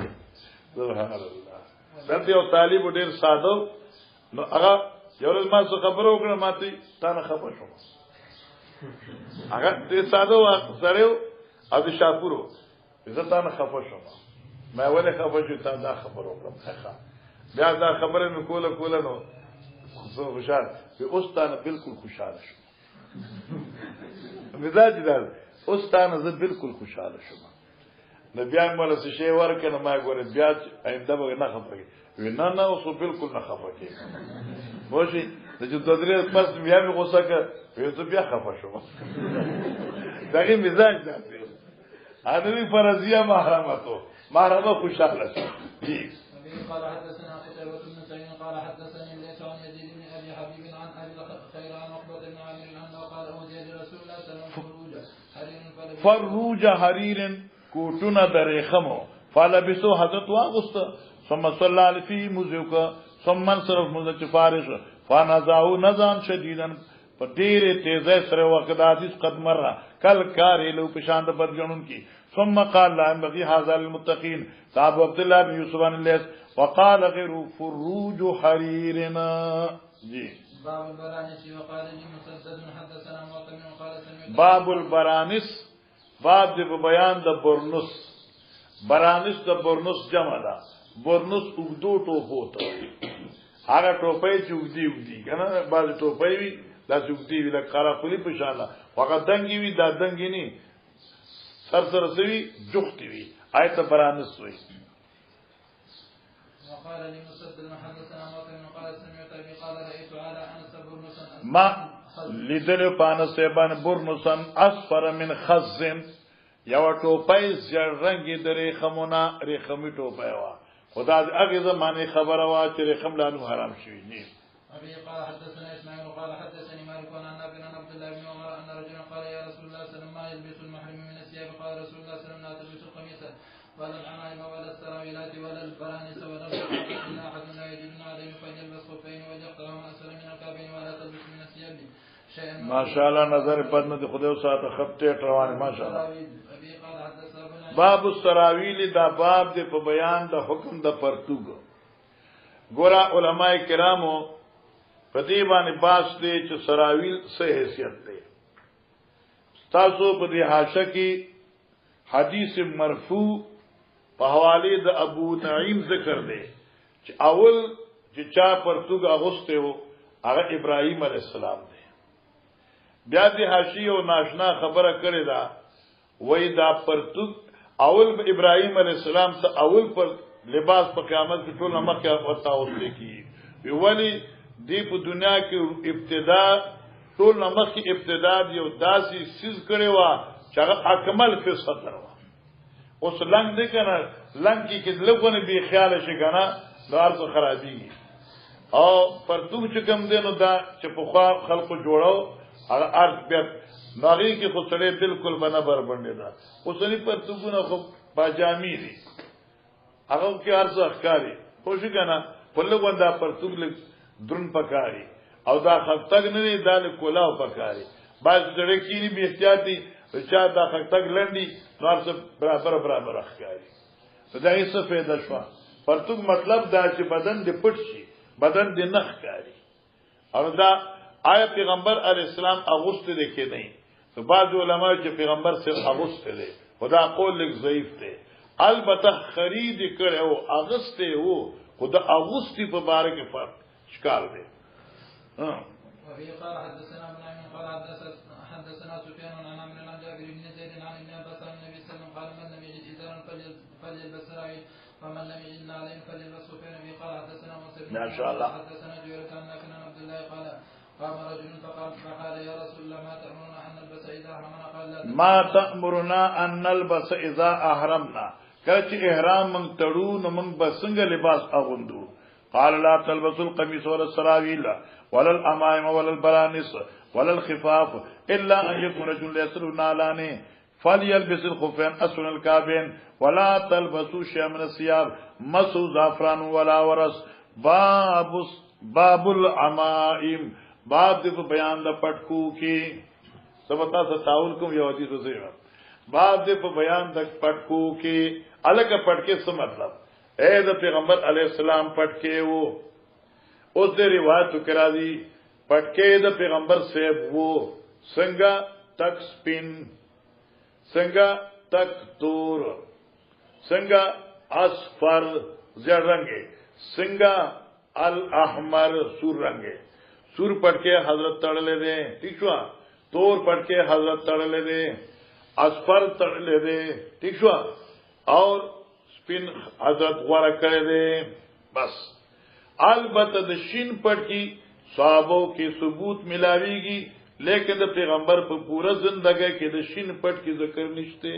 سبحان الله دته یو طالب ډیر ساده نو هغه یو ورځ ما څه خبرو وکړه ماته تا نه خبر شوم هغه دې ساده سره او د شاپورو زه تا نه خبر شوم ما ولې خبر شو تا دا خبر وکړم ښه بیا دا خبره مې کوله نو زه خوشاله به اوس تا نه بالکل خوشاله شوم مزاج دا اوس تا نه زه بالکل خوشاله شوم نو بیا مولا څه شی ورکنه ما ګوره بیا آینده به نه خبرې نه اوس بالکل نه خبرې وشي چې تدریس پس بیا مې غوسه کړ وې بیا خفه شوم دغه مزاج داسې ادمي فرضیه محرمه خوشاله شي قال حدثنا قتيبة بن سعيد قال حدثني الليث عن يزيد بن ابي حبيب عن ابي خير عن عقبة بن عامر انه قال اوتي لرسول الله صلى الله عليه وسلم فروج حرير کوټونه درې خمو فلبسو حضرت واغست ثم صلى عليه في مزيك ثم انصرف مزچ فارغ فنزعوا نزعا شديدا په ډېرې تیزه سره وخت د حدیث قد مره کل کار له پشان د بدجنون کی ثم قال لا ينبغي هذا للمتقين صاحب عبد الله بن يوسف بن الليث وقال غير فروج حريرنا جی باب البرانس وقال لي مسدد حدثنا معتمر قال سمعت باب البرانس باب د بیان د برنس برانس د برنس جمع ده برنس وګدو ټوپو ته هغه ټوپې چې وګدي کنه بعض ټوپې وي دا وګدي وی لکه قرا خلی په شان وخت دنګي وي دا دنګي نه سر سر سوي جوختي وي آیت برانس وي وقال لي مسدد حدثنا معتمر قال سمعت ابي قال رايت على انس برنسا ما لیدل پانس سیبان برنسن اصفر من خزن یو ټوپای زړ رنگي د ریخمونه ریخمي ټوپای وا خدا هغه زمانه خبره وا چې ریخم لانو حرام شوی نه ابي قال حدثنا اسماعيل قال حدثني مالك عن نافع عن عبد الله بن عمر ان رجلا قال يا رسول الله صلى الله عليه وسلم ما يلبس المحرم من الثياب قال رسول الله صلى الله عليه وسلم لا تلبس القميص ولا العمائم ولا السراويلات ولا البرانس ولا الرقاق الا احد لا يجد عليه فليلبس خفين وليقطعهما اسفل من الكعبين ولا تلبس من الثياب ماشاءالله نظر پد نه خدای ساته خپټه روانه ماشاءالله باب السراویل دا باب د په بیان د حکم د پرتوګ ګورا علماء کرامو په دې باندې باس دي چې سراویل څه حیثیت دی تاسو په دې حاشیه کې حدیث مرفوع په حواله د ابو نعیم ذکر دی چې اول چې چا پرتوګ اغوسته وو هغه ابراهیم علیه السلام دی بیا دې حاشیه او ناشنا خبره کړې ده وای دا پرتوګ اول ابراهیم علیه السلام ته اول پر لباس په قیامت کې ټول مخه ورته اوسې کی ویولي دی په دنیا کې ابتدا ټول مخه ابتدا یو داسي سیز کړي وا چې هغه اکمل فسق دروا اوس لنګ دې کنه لنګ کې لګونه به خیال شي کنه دار څه خرابي او پرتوګ چې کوم دینو دا چې په خلکو جوړاو هغه ارث بیا ناغي کې خو سره بالکل بنابر باندې دا اوسنی پرتوګونه خو باجامي دي هغه کې ارث اخکاری خو شي کنه په لګوندا پرتوګ درن پکاري او دا خطګ نه دی دا کولاو پکاري باز ډېر کینی به احتیاطي چې دا خطګ لنډي نور څه برابر اخکاری دا هیڅ فائدہ شو پرتوګ مطلب دا چې بدن دې پټ شي بدن دې نخ کاری او دا آیا پیغمبر علیہ السلام اغوست دے کے نہیں تو بعض علماء چې پیغمبر صرف اغوست دے خدا قول لک ضعیف دے البته خرید کړه او اغوست وو خدا اغوستی په باره کې فرق ښکار دی وفي قال حدثنا ابن عمرو قال حدثنا سفيان عن عمرو بن جابر بن زيد عن ابن عباس عن النبي صلى الله عليه وسلم قال من لم يجد ازارا فليلبس سراويل ومن لم يجد نعلين فليلبس خفين. وفي قال حدثنا موسى بن ما شاء الله حدثنا جويرة عن نافع عن عبد الله قال قام رجل فقال يا رسول الله ما تأمرنا أن نلبس إذا أحرمنا قال لا ما تأمرنا أن نلبس إذا أحرمنا کله چې احرام من تړو نو من بسنګ لباس اغوندو قال لا تلبسوا القميص ولا السراويل ولا الأمائم ولا البرانس ولا الخفاف إلا أن يكون رجل يسر نالان فليلبس الخفين أسفل الكعبين ولا تلبسوا شيئا من الثياب مسوا زعفران ولا ورس باب العمائم باب دې بیان د پټکو کې سبتا ستاول کوم یو حدیث وسه باب دې په بیان د پټکو کې الګ پټکې څه مطلب اے د پیغمبر علی السلام پټکې وو اوس دې روایت کرا دي پټکې د پیغمبر صاحب وو څنګه تک سپین څنګه تک تور څنګه اصفر زړ رنگه څنګه الاحمر سور رنگه سور پټکے حضرت تڑلے دے ٹھیک شو تور پټکے حضرت تڑلے دے اصفر تڑلے دے ٹھیک شو اور سپین حضرت غوړه کړی دے بس البته د شین پټکی صحابو کې ثبوت ملاویږي لیکن د پیغمبر په پوره زندګۍ کې د شین پټ کې ذکر نشته.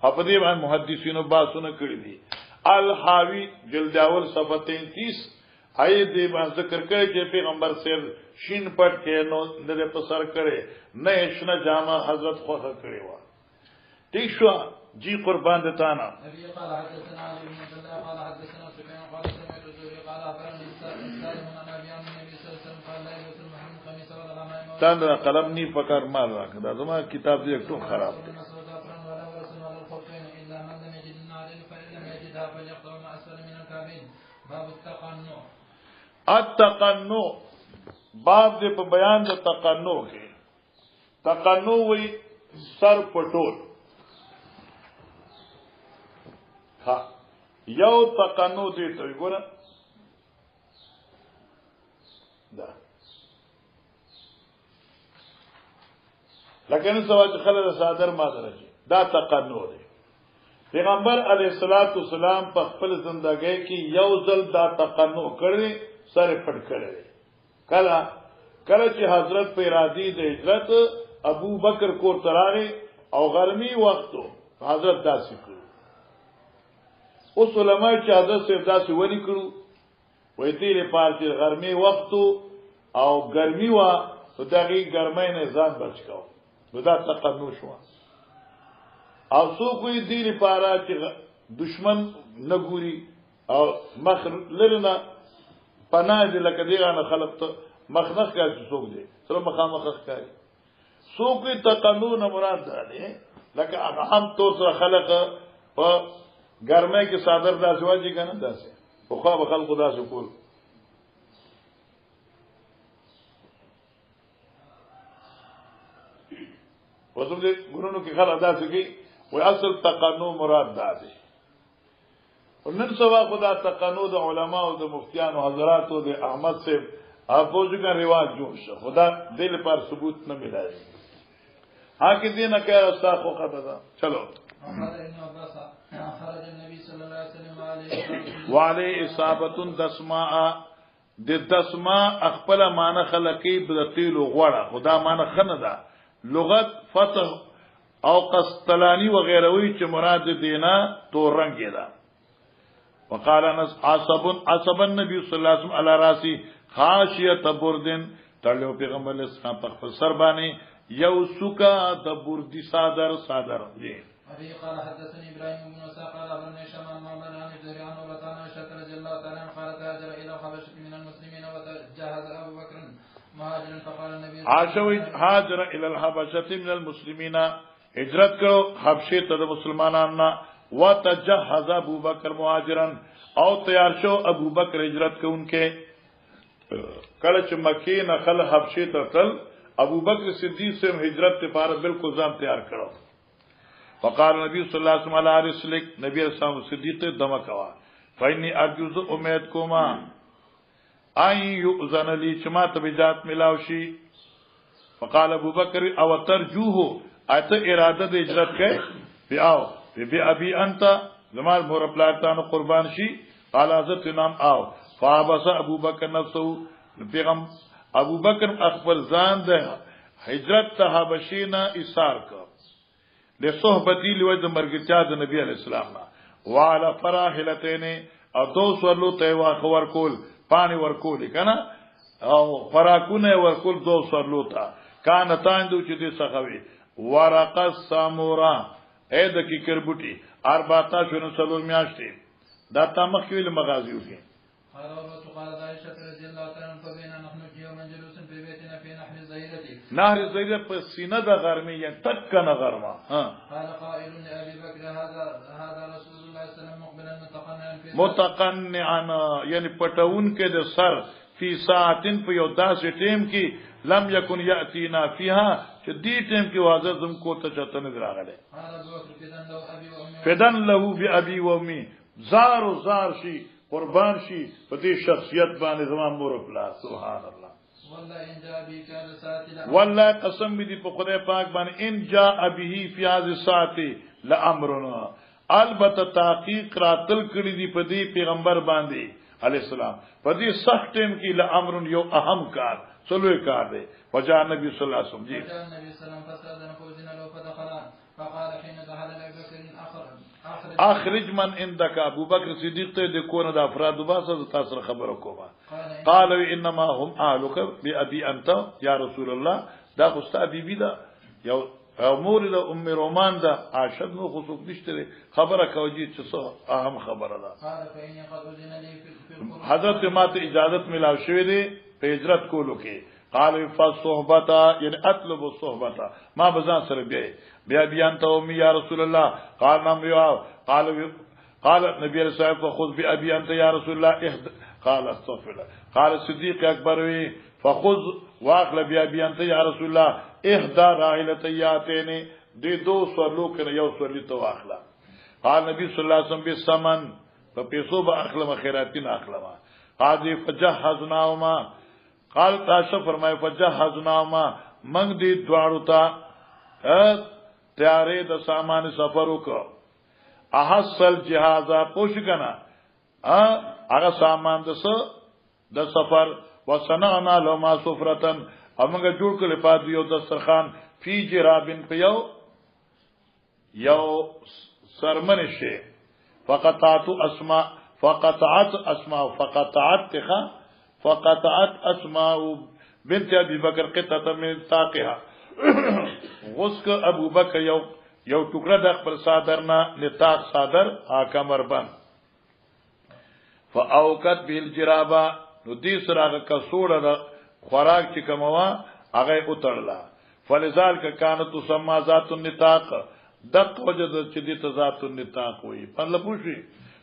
په دې باندې محدثینو باسونه کړی دي. الحاوی جلد اول صفحه 33 آیت دې باندې ذکر کړی چې پیغمبر سیر شین پټ کې نو د په سر کړي نه شنه جامه حضرت خوخه کړی و. ٹھیک شو جی قربان دتا نا. نبی قال حدثنا علي بن عبد الله قال حدثنا سفيان قال سمعت الزهري قال اخبرني سالم عن ابي عن النبي صلى الله عليه وسلم قال لا يلبس المحرم الخميس ولا الغمام. تاند قلم نی پکار مار راکدا زما کتاب دې ټول خراب. التقنع باب دې په بیان د تقنع کې. تقنع وی سر پټول. ها یو تقنع دې ته ګوره دا لکه نن سوا چې خلک صادر ما درځي دا تقنع دی. پیغمبر علیه الصلاۃ والسلام په خپل ژوندۍ کې یو ځل دا تقنع کړی سر پټ کړی. کله چې حضرت په ارادي د هجرت ابو بکر کور تراغه او غرمي وختو حضرت داسې کړو. اوس علماء چې حضرت صاحب داسې ونی کړو وې دې لپاره چې غرمي وختو او ګرمي وا دغه ګرمۍ نه ځان بچ کاو. نو دا تقنع شو. او سو کوئی دې لپاره چې دشمن نه ګوري او مخ لرنه پناه دې لکه دې غانه خلق ته مخنخ کوي څوک دې سره مخامخ کوي. سو کوئی تقنع نه مراد ده لکه عام طور سره خلق په ګرمۍ کې صادر داسې واجی کنه داسې په خو به خلق داسې کول. وسوم دې ګورونو کې خلک داسې کوي و اصل تقنع مراد ده. ونن سوا خدا تقنع د علماء او د مفتیان او حضرات او د احمد سے اپوزو کا رواج جوړ شو. خدا دل پر ثبوت نه ملایي. ها کې دې نه کړه استاد خو خطا. چلو خرج النبي صلى الله عليه وسلم وعليه اصابه دسماء د دسماء خپل معنی خلقي بتیل غوړه خدا معنی خنه ده لغت فتح او قسطلانی وغیرہ وی چې مراد دینا تو رنگ ده. وقال انس عصب النبي صلى الله عليه وسلم على راسي خاشيه بردن تړلو پیغمبر اسلام په خپل سر باندې یو سوکا د بردي صادر دی. ابي قال حدثني ابراهيم بن موسى قال اخبرني شمام محمد عن الزهري عن عروة عائشة رضي الله تعالى عنها قالت هاجر الى الحبشة من المسلمين وتجهز ابو بكر مهاجرا فقال النبي عائشة هاجر الى الحبشة من المسلمين هجرت کرو حبشے ته د مسلمانانو وتجهز ابو بکر مهاجرا او تیار شو ابو بکر هجرت کوونکې. کله چې مکې نه خل حبشے ته تل ابو بکر صدیق سے ہجرت لپاره بالکل ځان تیار کړو. فقال نبی صلی الله علیه وسلم علی رسلک نبی اسلام صدیق دمه کوا فینی ارجوز امید کوما ای یؤذن لی چما تبجات ملاوشی. فقال ابو بکر او ترجوه ایت اراده د هجرت کئ بیاو بی ابي انت زمال مور پلاتانو قربان شي. قال حضرت نام او فابس ابو بکر نفسه پیغام ابو بکر اخبر ځان د هجرت ته حبشینا ایثار کا له صحبتی لوی د مرګچا د نبی علی السلام وعلى فراحلتين او دو سورلو ته واخور کول پانی ورکول کنه او فراکونه ورکول دو سورلو تا کان تاندو چې دې سخوي ورق السامورا اې د کی کربوټي 14 شنو سلور میاشتې دا تمخ ویل مغازیو کې. قال عائشة رضي الله عنها فبينا نحن يوم جلوس في بيتنا في نحر الزهيرة نهر الزهيرة په سینه د غرمې یا تک نه غرمه. قال قائل لأبي بكر هذا رسول الله صلى الله عليه وسلم مقبلا متقنعا یعنی پټون کې د سر فی ساعتن په یو داسې ټیم کې لم یکن یاتینا فیها چې دې ټیم کې واځه زم کو ته چته نه راغله. فدن له بی ابي و امي زار شي قربان شي په دې شخصیت باندې زمان مور خپل. سبحان الله. والله قسم دې په خدای پاک باندې ان جاء به فی هذه الساعه لامرنا البته تحقیق راتل کړی دی په دې پیغمبر باندې علیہ السلام پدی سخت ټیم کې لامر یو اهم کار څلوي کار دی وجاء نبی صلی الله علیه وسلم جی وجاء النبي صلى الله عليه وسلم فاستأذن فأذن له فدخل فقال حين دخل أبي بكر اخرج من عندك ابو بکر صدیق ته د کونه د افراد باسه تاسو خبره کومه قال انما هم اهلك بابي انت يا رسول الله دا خو ستا بیبی دا یو امور د ام رومان دا عاشق نو خصوص نشته خبره کوي چې څه اهم خبره ده حضرت ما ته اجازت ملاو شوې دي په هجرت کولو کې قال فصحبتا یعنی اطلب الصحبتا ما بزان سره بیا بیان ته ام یا رسول الله قال نعم يا قال نبی رسول الله فخذ بابي انت يا رسول الله قال استغفر الله قال صدیق اکبر وی فخذ واخل بابي انت يا رسول الله احدى راحلتياتين دي دو سوالو کنه یو سوالی تو اخلا قال نبی صلی الله علیه وسلم بسمن په پیسو به اخلم خیراتین اخلم قاضی فجهزناهما قال تاسو فرمای فجهزناهما من دي دواړو ته تیارې د سامان سفر وکړه احصل جهازا پوش کنا هغه سامان د سفر وصنعنا لما سفرتن امغه جوړ کړل پاد یو دسترخوان فی جرابن په یو سرمنشه فقطعت اسماء بنت ابي بکر قطعه من ساقها غسق ابو بکر یو ټوکړه د خپل صادرنا لتاق صادر کمر بند فاوقت بالجرابه نو دې سره کسوړه د خوراک چې کومه هغه اترلا فلذال ک کانت تسمى ذات النطاق دق وجد چې دې ذات النطاق وي په لپوشي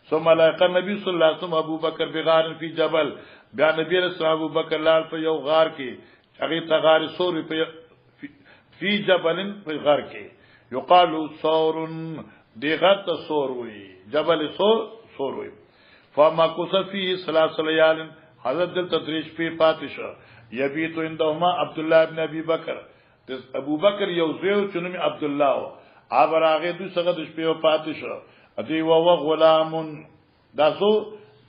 ثم لقى النبي صلی الله علیه وسلم ابو بکر بغار فی جبل بیا نبی رسول ابو بکر لال په یو غار کې هغه تغار سوري په فی جبل په غار کې یقال ثور دیغت ثور وی جبل ثور وی فما کسفی ثلاث لیال حضرت دل تدریج پی پاتشا یبیت عندهما عبد الله ابن ابي بکر ابو بکر یو زیو چنمی عبد الله ابر هغه دوی څنګه د شپې پاتشا ادي و غلام داسو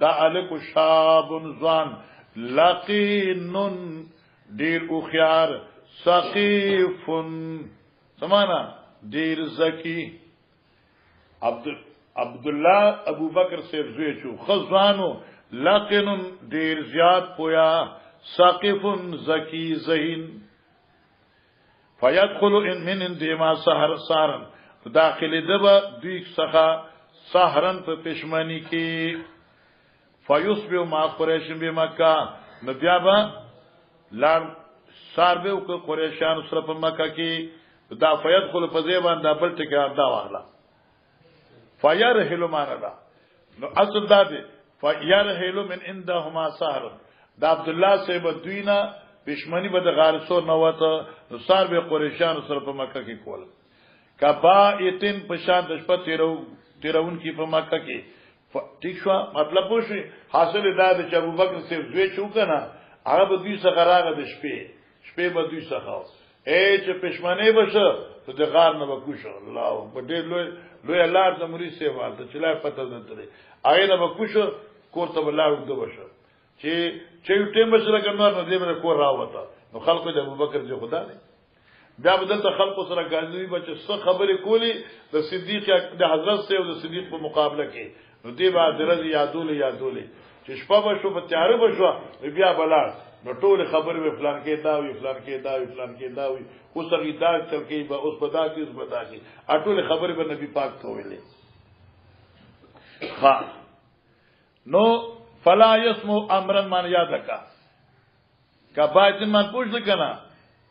دا الک شاب زوان لقین دیر او خيار سقيف سمانا دیر زکی عبد الله ابو بکر سے زوی چو خزانو لقن دیر زیاد پویا سقيف زکی ذہین فیدخل من اندما سهرن داخل دبا دوی څخه سحرن په پښمنی کې فیصبح ما قریش بمکه نبیابا لار ساربو کو قریشان سره په مکه کې دا فیدخل په زیبان دا بل ټکی دا واغلا فیرحل ماندا نو اصل دا دی فیرحل من عندهما سحر دا عبد الله صاحب دوینا پښمنی به د غار سور نو وته نو ساربو قریشان سره په مکه کې کول کبائتن پشان د شپه تیرون کی په مکه کې ٹھیک شو مطلب وشي حاصل دا چې ابو بکر صاحب زوی چو کنه هغه به دوی څخه راغی د شپې به دوی څخه چې پښمنه بشه ته د غار نه وکوشو الله په ډېر لوی الله د مری سیوا ته چلای پته نه ترې هغه نه وکوشو کوته بلاړو د بشه چې ټیم سره کنه نو دې مې کور راوته نو خلکو د ابو بکر جو خدا نه بیا بدل ته خلکو سره غازوی بچ څه خبرې کولی د صدیق د حضرت سے او د صدیق په مقابله کې نو دې بعد درځي یادولې چې شپه بشو په تیار بشو بیا بلار نو ټول خبرې په فلان کې دا وی فلان کې دا وی اوس هغه دا تل کې به اوس پدا کې اټول خبرې به نبی پاک ته ویلې ها نو فلا يسمو امرا من یادکا کبایتن من پوښتنه کنا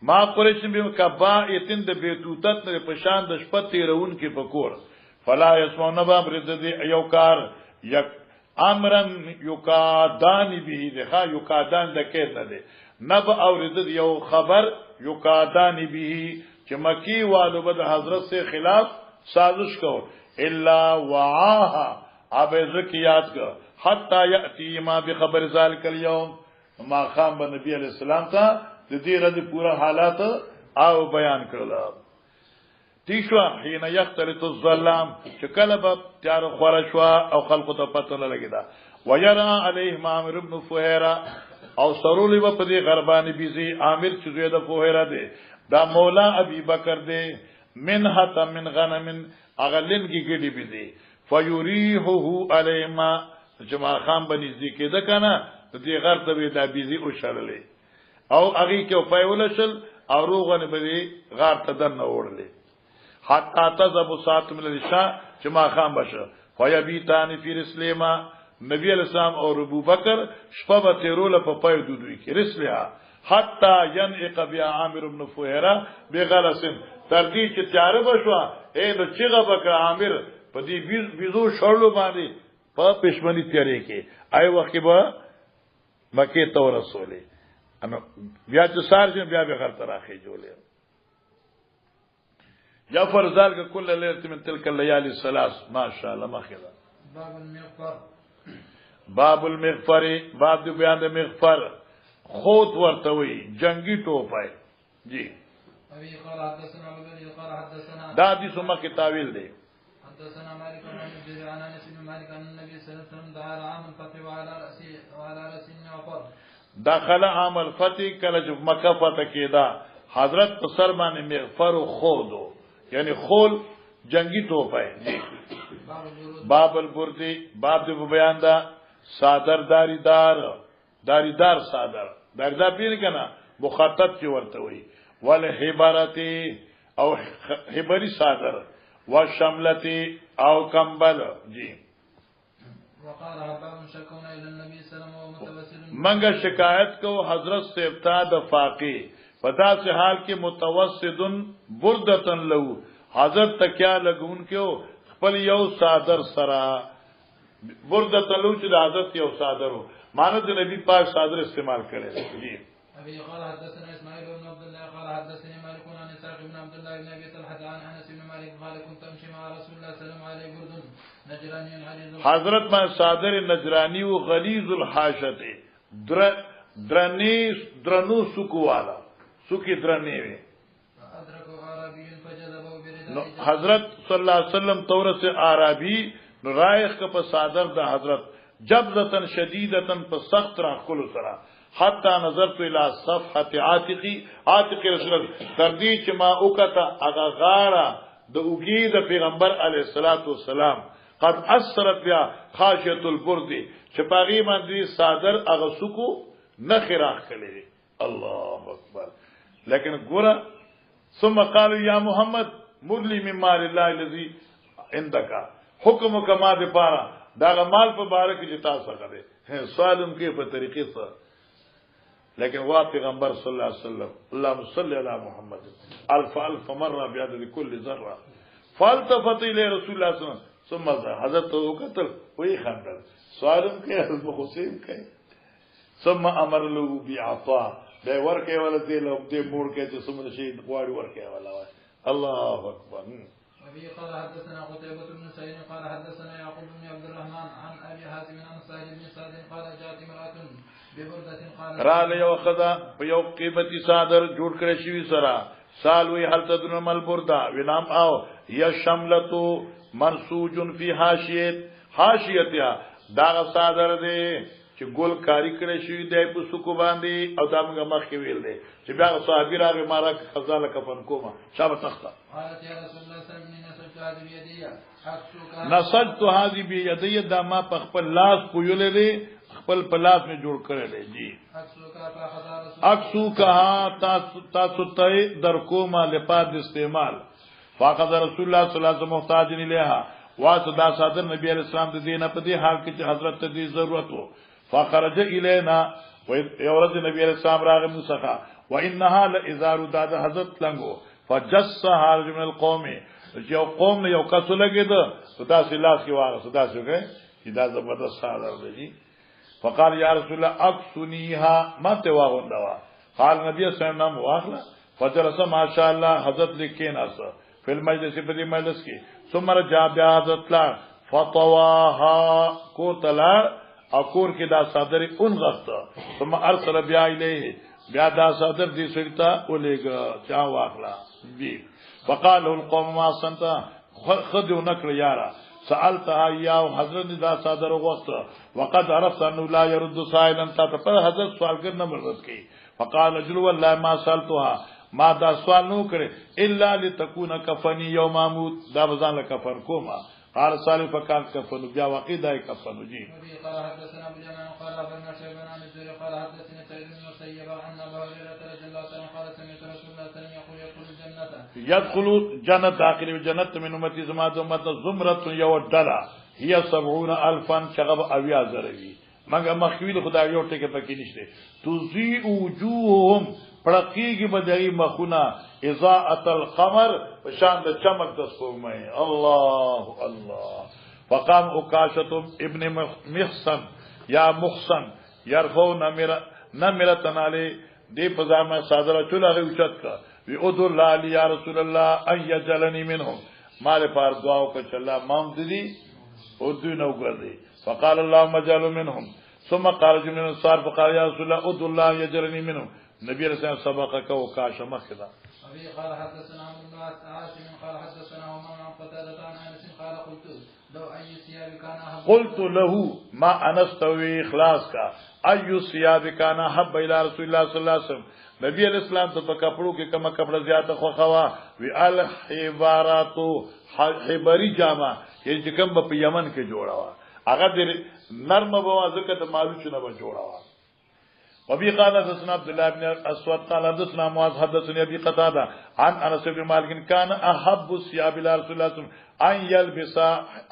ما قریش به کبایتن د بیتوتت نه پشان د شپه تیرون کې پکور فلا يسمو نبا برد یو کار یک امرن یکادان به ده یکادان د کې نه ده نب اورید یو خبر یکادان به چې مکی والو بد حضرت سے خلاف سازش کو الا وعاها اب زکیات کا حتا یاتی ما بخبر ذلک اليوم ما خام نبی علیہ السلام ته د دې رد پورا حالات او بیان کړل تیشوا حين یختلط الظلام چې کله به تیار خور شو او خلقو ته پته نه لګیدا ويرى عليهم عامر بن فهيرة او سرول و په دې غربانی بيزي عامر چې زوی د فهيرة دی دا مولا ابي بکر دی منحه من غنم اغلن کی ګډي بيزي فيريحه عليما جما خان بني ذکر ده کنه د دې غر ته دا بيزي او شړلې او هغه کې پایولشل او روغن به غار ته دنه وړلې حتا تذب سات من الشا جما خان بشه فيبيتان في رسلما نبی علیہ السلام اور ابو بکر شپه به تیرول په پای دودوي کې رسلها حتا ينق بیا عامر بن فهيرة بغلس تر دې چې تیار بشو اے نو چېغه بکر عامر په دې بيزو شړلو باندې په پښمنی تیارې کې آی وخت به مکه ته رسولې انو بیا چې سارجن بیا به غر تراخي جوړې یا فرزال کا کل ليله من تلك الليالي الثلاث ما شاء الله مخلا باب المغفر باب المغفر باب د بیان د مغفر خود ورته وي جنگي ټوپای جی ابي قال حدثنا ابي قال حدثنا دا دي سمه کې تعویل دی حدثنا مالك بن عبد عن انس بن مالك ان النبي صلى الله عليه وسلم دعا عام الفتح وعلى راسه المغفر داخله عام الفتح کله چې مکه فتح کېدا حضرت په سر باندې مغفر خودو یعنی خول جنگي ټوپای جی باب البردی باب د بیان دا صادر داریدار صادر داریدار پیر کنا مخاطب کی ورته وي ول حبارتی او حبری صادر و شملتی او کمبل جی وقال حباب شكونا الى النبي صلى الله عليه وسلم متوسل منګه شکایت کو حضرت سے ابتدا فاقی پدا سے حال کې متوسدن بردتن لو حضرت تکیا لګون کېو خپل یو صادر سرا برده تلو چې د حضرت یو صادرو مانو د نبی پاک صادر استعمال کړي دي ابي قال حدثنا اسماعيل بن عبد الله قال حدثني مالك عن اسحاق بن عبد الله بن ابي طلحه عن انس بن مالك قال كنت امشي مع رسول الله صلى الله عليه وسلم نجراني غليظ حضرت ما صادر نجرانی او غلیظ الحاشته درنو سکو والا سکی درنی وی حضرت صلی اللہ علیہ وسلم طور سے عربی رائخ کا پا صادر دا حضرت جبزتن شدیدتن پا سخت را کلو سرا حتی نظرت الى صفحت عاتقی رسول اللہ تردی چه ما اوکتا اغا غارا دا اوگی دا پیغمبر علیہ السلام قد اثرت بیا خاشیت البردی چه پاگی من دی صادر اغا سکو نخراخ کلی اللہ اکبر لیکن گورا ثم قالوا یا محمد مرلی من مال الله الذي عندك حکم کما دے پارا دا مال په بارے کې جتا سکے سوالم کې په طریقې سره لیکن وا پیغمبر صلی الله علیه وسلم اللهم صل علی محمد الف مره بعدد كل ذره فالتفت الى رسول الله صلی الله علیه وسلم ثم حضرت وکتل وہی خندل سوالم کې حضرت حسین کې ثم امر له بعطاء به ورکه ولا دې له دې مور کې چې سمره شي غواړي ورکه ولا الله اکبر ابي قال حدثنا قتيبة بن سعيد قال حدثنا يعقوب بن عبد الرحمن عن ابي حاتم عن سعيد بن سعد قال جاءت امراه ببردة قال را له وخذا په یو قیمتي صادر جوړ کړی شوی سرا سالوی هل تدن مل بردا ونام او یا شملتو منسوج فی حاشیتها دا صادر دی چې ګل کاری کړی شوی دی په سکو باندې او دا موږ مخ کې ویل دی چې بیا صحابي راغی مارا خزاله کفن کومه شابه تخته قالت يا رسول الله صلى الله عليه وسلم نسجت هذه بيدي نسجت هذه بيدي دا ما په خپل لاس پویلې دی خپل په لاس می جوړ کړل دی جی اکسو کها تاسو ته در کومه لپاد استعمال فاخذ رسول الله صلی الله علیه وسلم محتاج الیها واسه دا صادر نبی علیہ السلام د دینه په دې حال کې چې حضرت ته دې ضرورت وو فخرج الینا ويورد نبی علیہ السلام راغ مسخه وانها لازار داد حضرت لنګو فجس حال من القوم یو قوم یو کس لګید خدا سے لاس کی واغ خدا سے کہ دا زبردست صادر دی فقال یا رسول الله اكسنيها ما ته واغوندا قال نبی صلی الله علیه وسلم واخلا فجلس ما شاء الله حضرت لیکن اس فی المجلس په مجلس کې ثم رجع بیا حضرت لا فطواها کو تلا اکور کې دا صادر اون غفت ثم ارسل بیا الیه بیا دا صادر دې سړتا ولېګا چا واخلا بي فقال القوم ما سنت خذوا نکړه یارا سألتها یا حضرت دا صادر وقت وقد عرفت انه لا يرد سائلا تا پر حضرت سوالګر نه مرد کی فقال رجل والله ما سالتها ما دا سوال نو کړي الا لتكون كفني يوم اموت دا بزان له کفر کوما قال صالح فكان كفن بیا واقع دا کفن جی قال حدثنا ابو اليمان قال اخبرنا شيبان عن الزهري قال حدثني سعيد بن المسيب ان ابا هريره رضي الله عنه قال سمعت رسول الله صلى الله عليه وسلم يقول يدخل الجنه داخل الجنه من امتي زما امت زمره يودلا هي 70000 شغب اویا زروی مګه مخویل خدای یو ټکه پکې نشته تزي وجوههم پړقیږي بدایي مخونه اضاءه القمر بشان د چمک د سپوږمۍ الله الله فقام عكاشة ابن محصن یا محصن يرفو نمرتن علی دی پزامه صادره چولا اوچت کا وی ادعو الله علی یا رسول الله ان یجلنی منهم مال پار دعاو کا چلا مام دی اردو نو گردی فقال اللهم اجعل منهم ثم قال جمن الانصار فقال يا رسول الله ادعو الله يجرني منهم نبی رسول الله سبقك وكاش مخدا ابي قال حدثنا عبد الله عاصم قال حدثنا ومن قتادة عن انس قال لو اي ثياب كان قلت له ما انستوي اخلاص کا اي ثياب كان حب الى رسول الله صلى الله عليه وسلم نبی علیہ السلام ته کپڑوں کې کما کپڑا زیاته خو خوا وی الحبارات حبری جامه چې کوم په یمن کې جوړا وا هغه د نرم بوازکه د مالوچنه به جوړا وا وبي قال حدثنا عبد الله بن اسود قال حدثنا معاذ حدثني ابي قتاده عن انس بن مالك كان احب الثياب الى رسول الله صلى الله عليه وسلم ان يلبس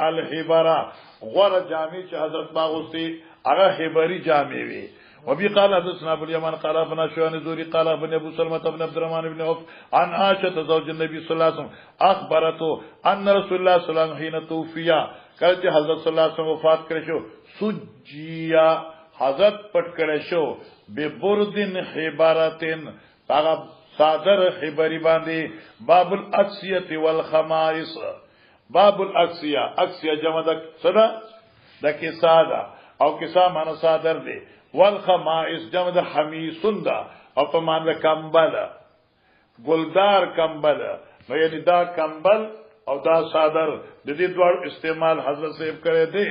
الحبره غور جامع چې حضرت باغوستي هغه حبری جامع وي وبي قال حدثنا ابو اليمان قال ابن شوان زوري قال ابن ابو سلمة بن عبد الرحمن بن عوف عن عائشة زوج النبي صلى الله عليه وسلم اخبرته ان رسول الله صلى الله عليه وسلم حين توفي کله حضرت صلی الله علیه وسلم وفات کړ شو سجیا حضرت پټ کړ شو ببردن حبارتن هغه صادر حبری باندې باب الاکسیه والخمائس باب الاکسیه اکسیه جمع د صدا د کساده او کسا معنی صادر دی والخمائس جمع د خمیسون دا او په معنی کمبل گلدار کمبل نو یعنی دا کمبل او دا صادر د دې دوه استعمال حضرت صاحب کړی دی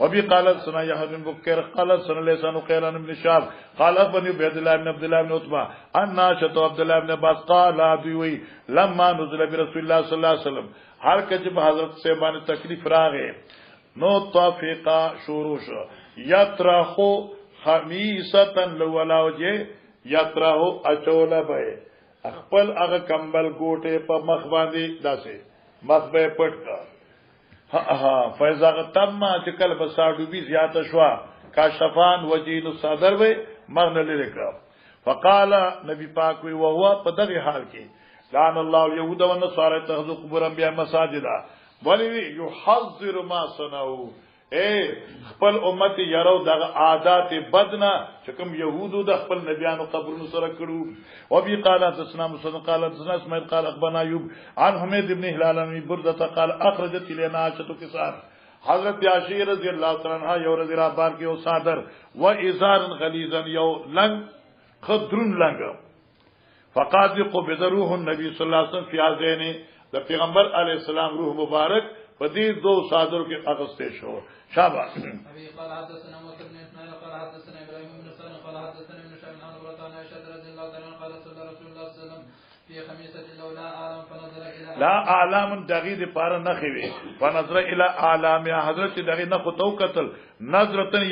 وبي قال سنا يحيى بن بكر قال سنا لسان قيلان بن شاب قال ابن عبد الله بن عبد الله بن عتبة ان ناشط عبد الله بن عباس قال ابي لما نزل برسول الله صلى الله عليه وسلم هر کجب حضرت سے باندې تکلیف راغې نو توفیقا شروع شو یترخو خمیستن لولا وجه یترخو اچولا به خپل هغه کمبل ګوټه په مخ باندې داسې مخ به پټ کا ها فیضا تم چې کله بساډو بي زیاته شوا کاشفان وجین الصدر وي مغن لریکا فقال نبی پاک وی وهو په دغه حال کې لعن الله اليهود والنصارى اتخذوا قبور انبياء مساجدا ولي يحذر ما صنعوا خپل امت یارو دغه عادت بدنا چې کوم يهودو د خپل نبيانو قبرونو سره کړو او بي قال حدثنا مسلم قال حدثنا اسماعيل قال اخبرنا ايوب عن حميد بن هلال بن برده قال اخرجت الينا عائشه كسان حضرت عائشہ رضی اللہ تعالی عنہا یو رضی اللہ بار کې او صادر و ازار غلیظا یو لنگ خضرن لنگ فقاد قبض روح النبي صلی الله علیه وسلم فی هذین د پیغمبر علیہ السلام روح مبارک بدی دو صادر کې اغسطه شو شاباش ابي قال حدثنا موسى بن اسماعيل قال حدثنا ابراهيم بن سعد قال حدثنا ابن شهاب عن عروة عائشة رضي الله عنها قال صلى رسول الله صلى الله عليه وسلم في خميسة لولا اعلم فنظر الى لا اعلام دغید پار نخوي فنظر الى اعلام حضرت دغید نخو تو قتل نظرتن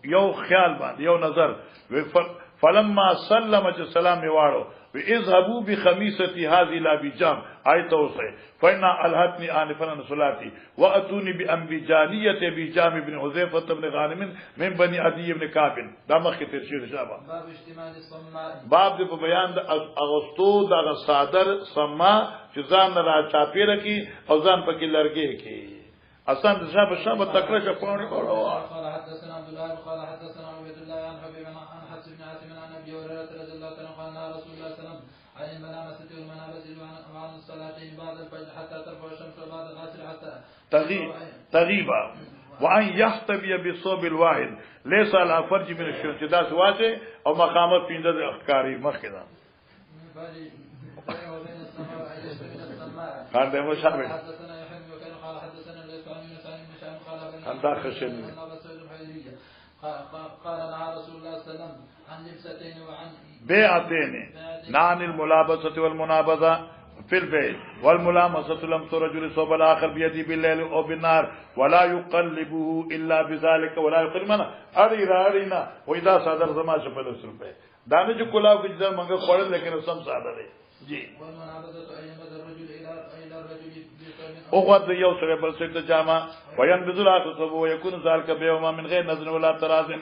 یو خیال باندې یو نظر فلما سلم السلام واړو اذهبوا بخميستي هذه لا بجام ايت اوسه فإن الهتني انفن صلاتي واتوني بانبجانيه بجام بن حذيفه بن غانم من بني عدي بن كعب دا مخه ترشید شابه باب اجتماع الصماء باب د بیان د اغسطو د صادر سما چې ځان را چاپیره کی او ځان پکې لرګي کی اصلا شابه تکرشه پاونی اورو قال حدثنا عبد الله قال حدثنا عبد الله عن حبيب عن حفص بن عاصم عن ابي هريره رضي الله عنه قال رسول الله صلى الله عليه وسلم عن المنامسه والمنابس وعن الصلاتين بعد الفجر حتى ترفع الشمس وبعد العصر حتى تغيبا وان يحتبي بصوب الواحد ليس على فرج من الشمس دا سواته او مقامات پینځه د اخکاری مخکې قال ده مشابه خندا خشن قال لها رسول الله صلى الله عليه وسلم عن لبستين وعن بيعتين نعن الملابسة والمنابذة في البيت والملامسة لمس رجل صوب الآخر بيده بالليل أو بالنهار ولا يقلبه إلا بذلك ولا يقلمنا أرينا وإذا صادر زمان شفل السربة دانه جو کلاو کی جدر منگا خوڑل لیکن سم سادر ہے جی اغوات یو سرے بل سکت جامع وین بذل آخر صبح ویکون ذالک بیوما من غیر نظر ولا ترازن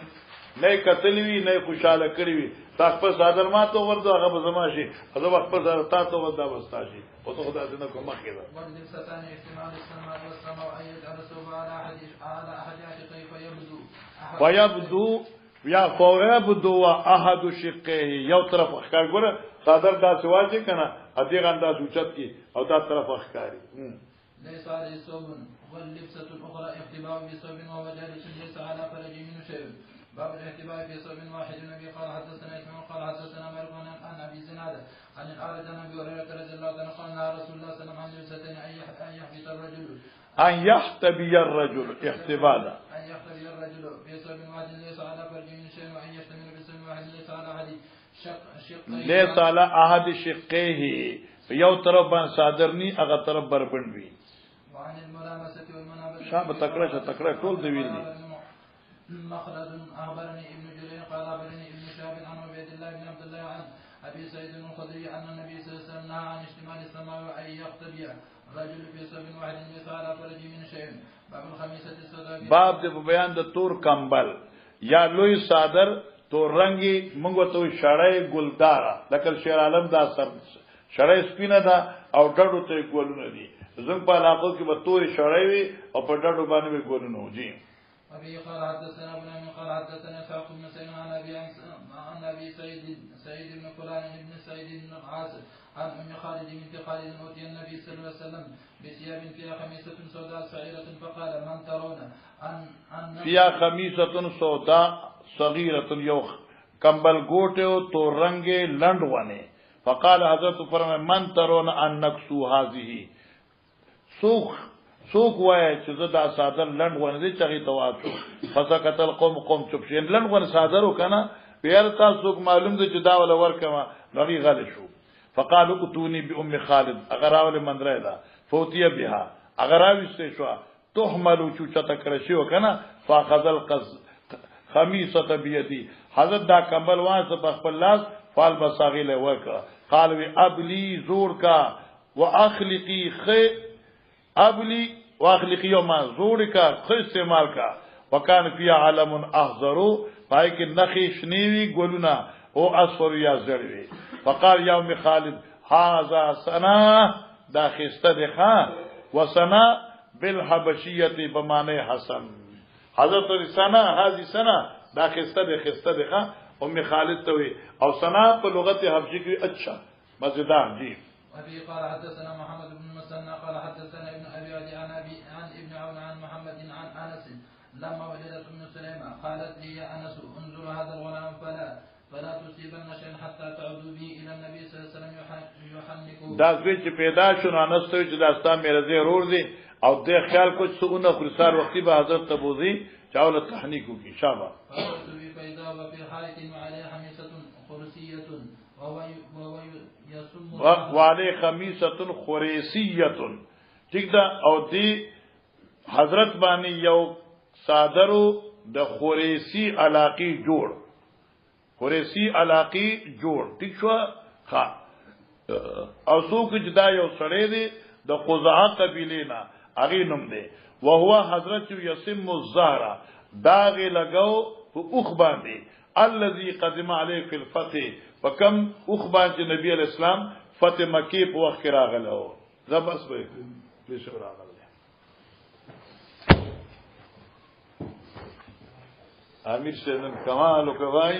نئے قتلوی نئے خوشحال کروی تا اخبر صادر ما تو وردو اغب زماشی حضب اخبر صادر تا تو ورد آبستاشی وہ تو خدا دنہ کو مخی دا ویبدو یا فویبدو احد شقه یو طرف اخکار گوره صادر دا سواجی کنا ادیغ انداز اوچت کی او دا طرف اخکاری ليس عليه صوب واللبسة الأخرى احتباء بصوب وهو جالس ليس على فرج من شيء باب الاحتباء في صوب واحد. النبي قال حدثنا اسماعيل قال حدثنا مالك عن ابي زناد عن الأعرج عن ابي هريرة رضي الله عنه قال نهى رسول الله صلى الله عليه وسلم عن لبستين ان يحبط الرجل ان يحتبي الرجل احتباء ان يحتبي الرجل في صوب واحد ليس على فرج من شيء وان يشتمل بصوب واحد ليس على احد شقيه ليس على احد شقيه یو طرف بان صادرنی اغه طرف بربندوی وعن الملامسة والمنابذة شاب تکړه ټول دی ویل مخلد أخبرني ابن جرير قال أخبرني ابن شهاب عن عبيد الله بن عبد الله عن أبي سعيد الخدري أن النبي صلى الله عليه وسلم نهى عن اشتمال السماء وأن يختبئ رجل في صوب واحد ليس على فرج من شيء. باب الخميسة السوداء باب د بیان د تور کمبل یا لوی صادر تور رنگي موږ ته شړای ګلدارا لکه شیر عالم دا سر شړای سپینه دا او ډډو ته ګولونه دي زنګ په علاقو کې به تور شړای وي او په ډډو باندې به ګولونه وځي. أبي قال حدثنا ابن أمي قال حدثنا إسحاق بن سعيد عن أبي سعيد بن فلان بن سعيد بن عاصم عن أم خالد بنت خالد أوتي النبي صلى الله عليه وسلم بثياب فيها خميسة سوداء صغيرة فقال من ترون أن فيها خميسة سوداء صغيرة يوخ کمبل ګوټه او تور رنگه لندونه فقال حضرت فرمائے من ترون ان نکسو هذه سوق وای چې زدا صادر لند ونه دي چغي تواب شو فسکت القوم چوب شین لند ونه صادر وکنه بیر تاسو معلوم دي چې دا ول ورکما نغي غل شو فقالوا اتوني بام خالد اگر اول من رادا فوتيه بها اگر اوسته شو تحملوا چوچته کړ شي وکنه فاخذ القز خميسه بيدي حضرت دا کمبل واسه په خپل لاس فال بصاغله وکړه قال وی ابلی زور کا واخلقي ابلی واخلقی یوم زور کا خو استعمال کا وکان فی علم احذروا پای کې نخیش نیوی ګلونا او اصفر یا زړوی فقال یوم خالد هذا سنا دا خسته ده وسنا بالحبشیه بمعنی حسن حضرت سنا هذه سنا دا خسته ده ام خالد توي او سنا په لغت حبشی کې اچھا مزیدار جی. أبي قال حدثنا محمد بن مسنى قال حدثنا ابن أبي عدي عن ابن عون عن محمد عن أنس لما وجدت ابن سليمان قالت لي يا أنس انظر هذا الغلام فلا تصيبن شيئا حتى تعودوا به إلى النبي صلى الله عليه وسلم يحنكه. دا چې پیدا شو انس ته چې داستا مې رضی رور دي او د خیال کو څونه خرسار وختي به حضرت تبوذی چاول تحنیک کی شابه. فإذا وفي حائط وعليه حميصة خرسية وعليه خميسة خريسية ٹھیک دا او دی حضرت باندې یو صادرو د خریسی علاقی جوړ ٹھیک شو ها او څوک جدا یو سړی دی د خزاعه قبیله نه اغه نوم دی وهو حضرت یسم الزهرا داغه لګاو په اوخ باندې الذي قدم عليه في الفتح فكم اوخ باندې نبی علیہ السلام فتح مکی په وخت راغلو زبس به لشو راغله امیر شنن کمال کوي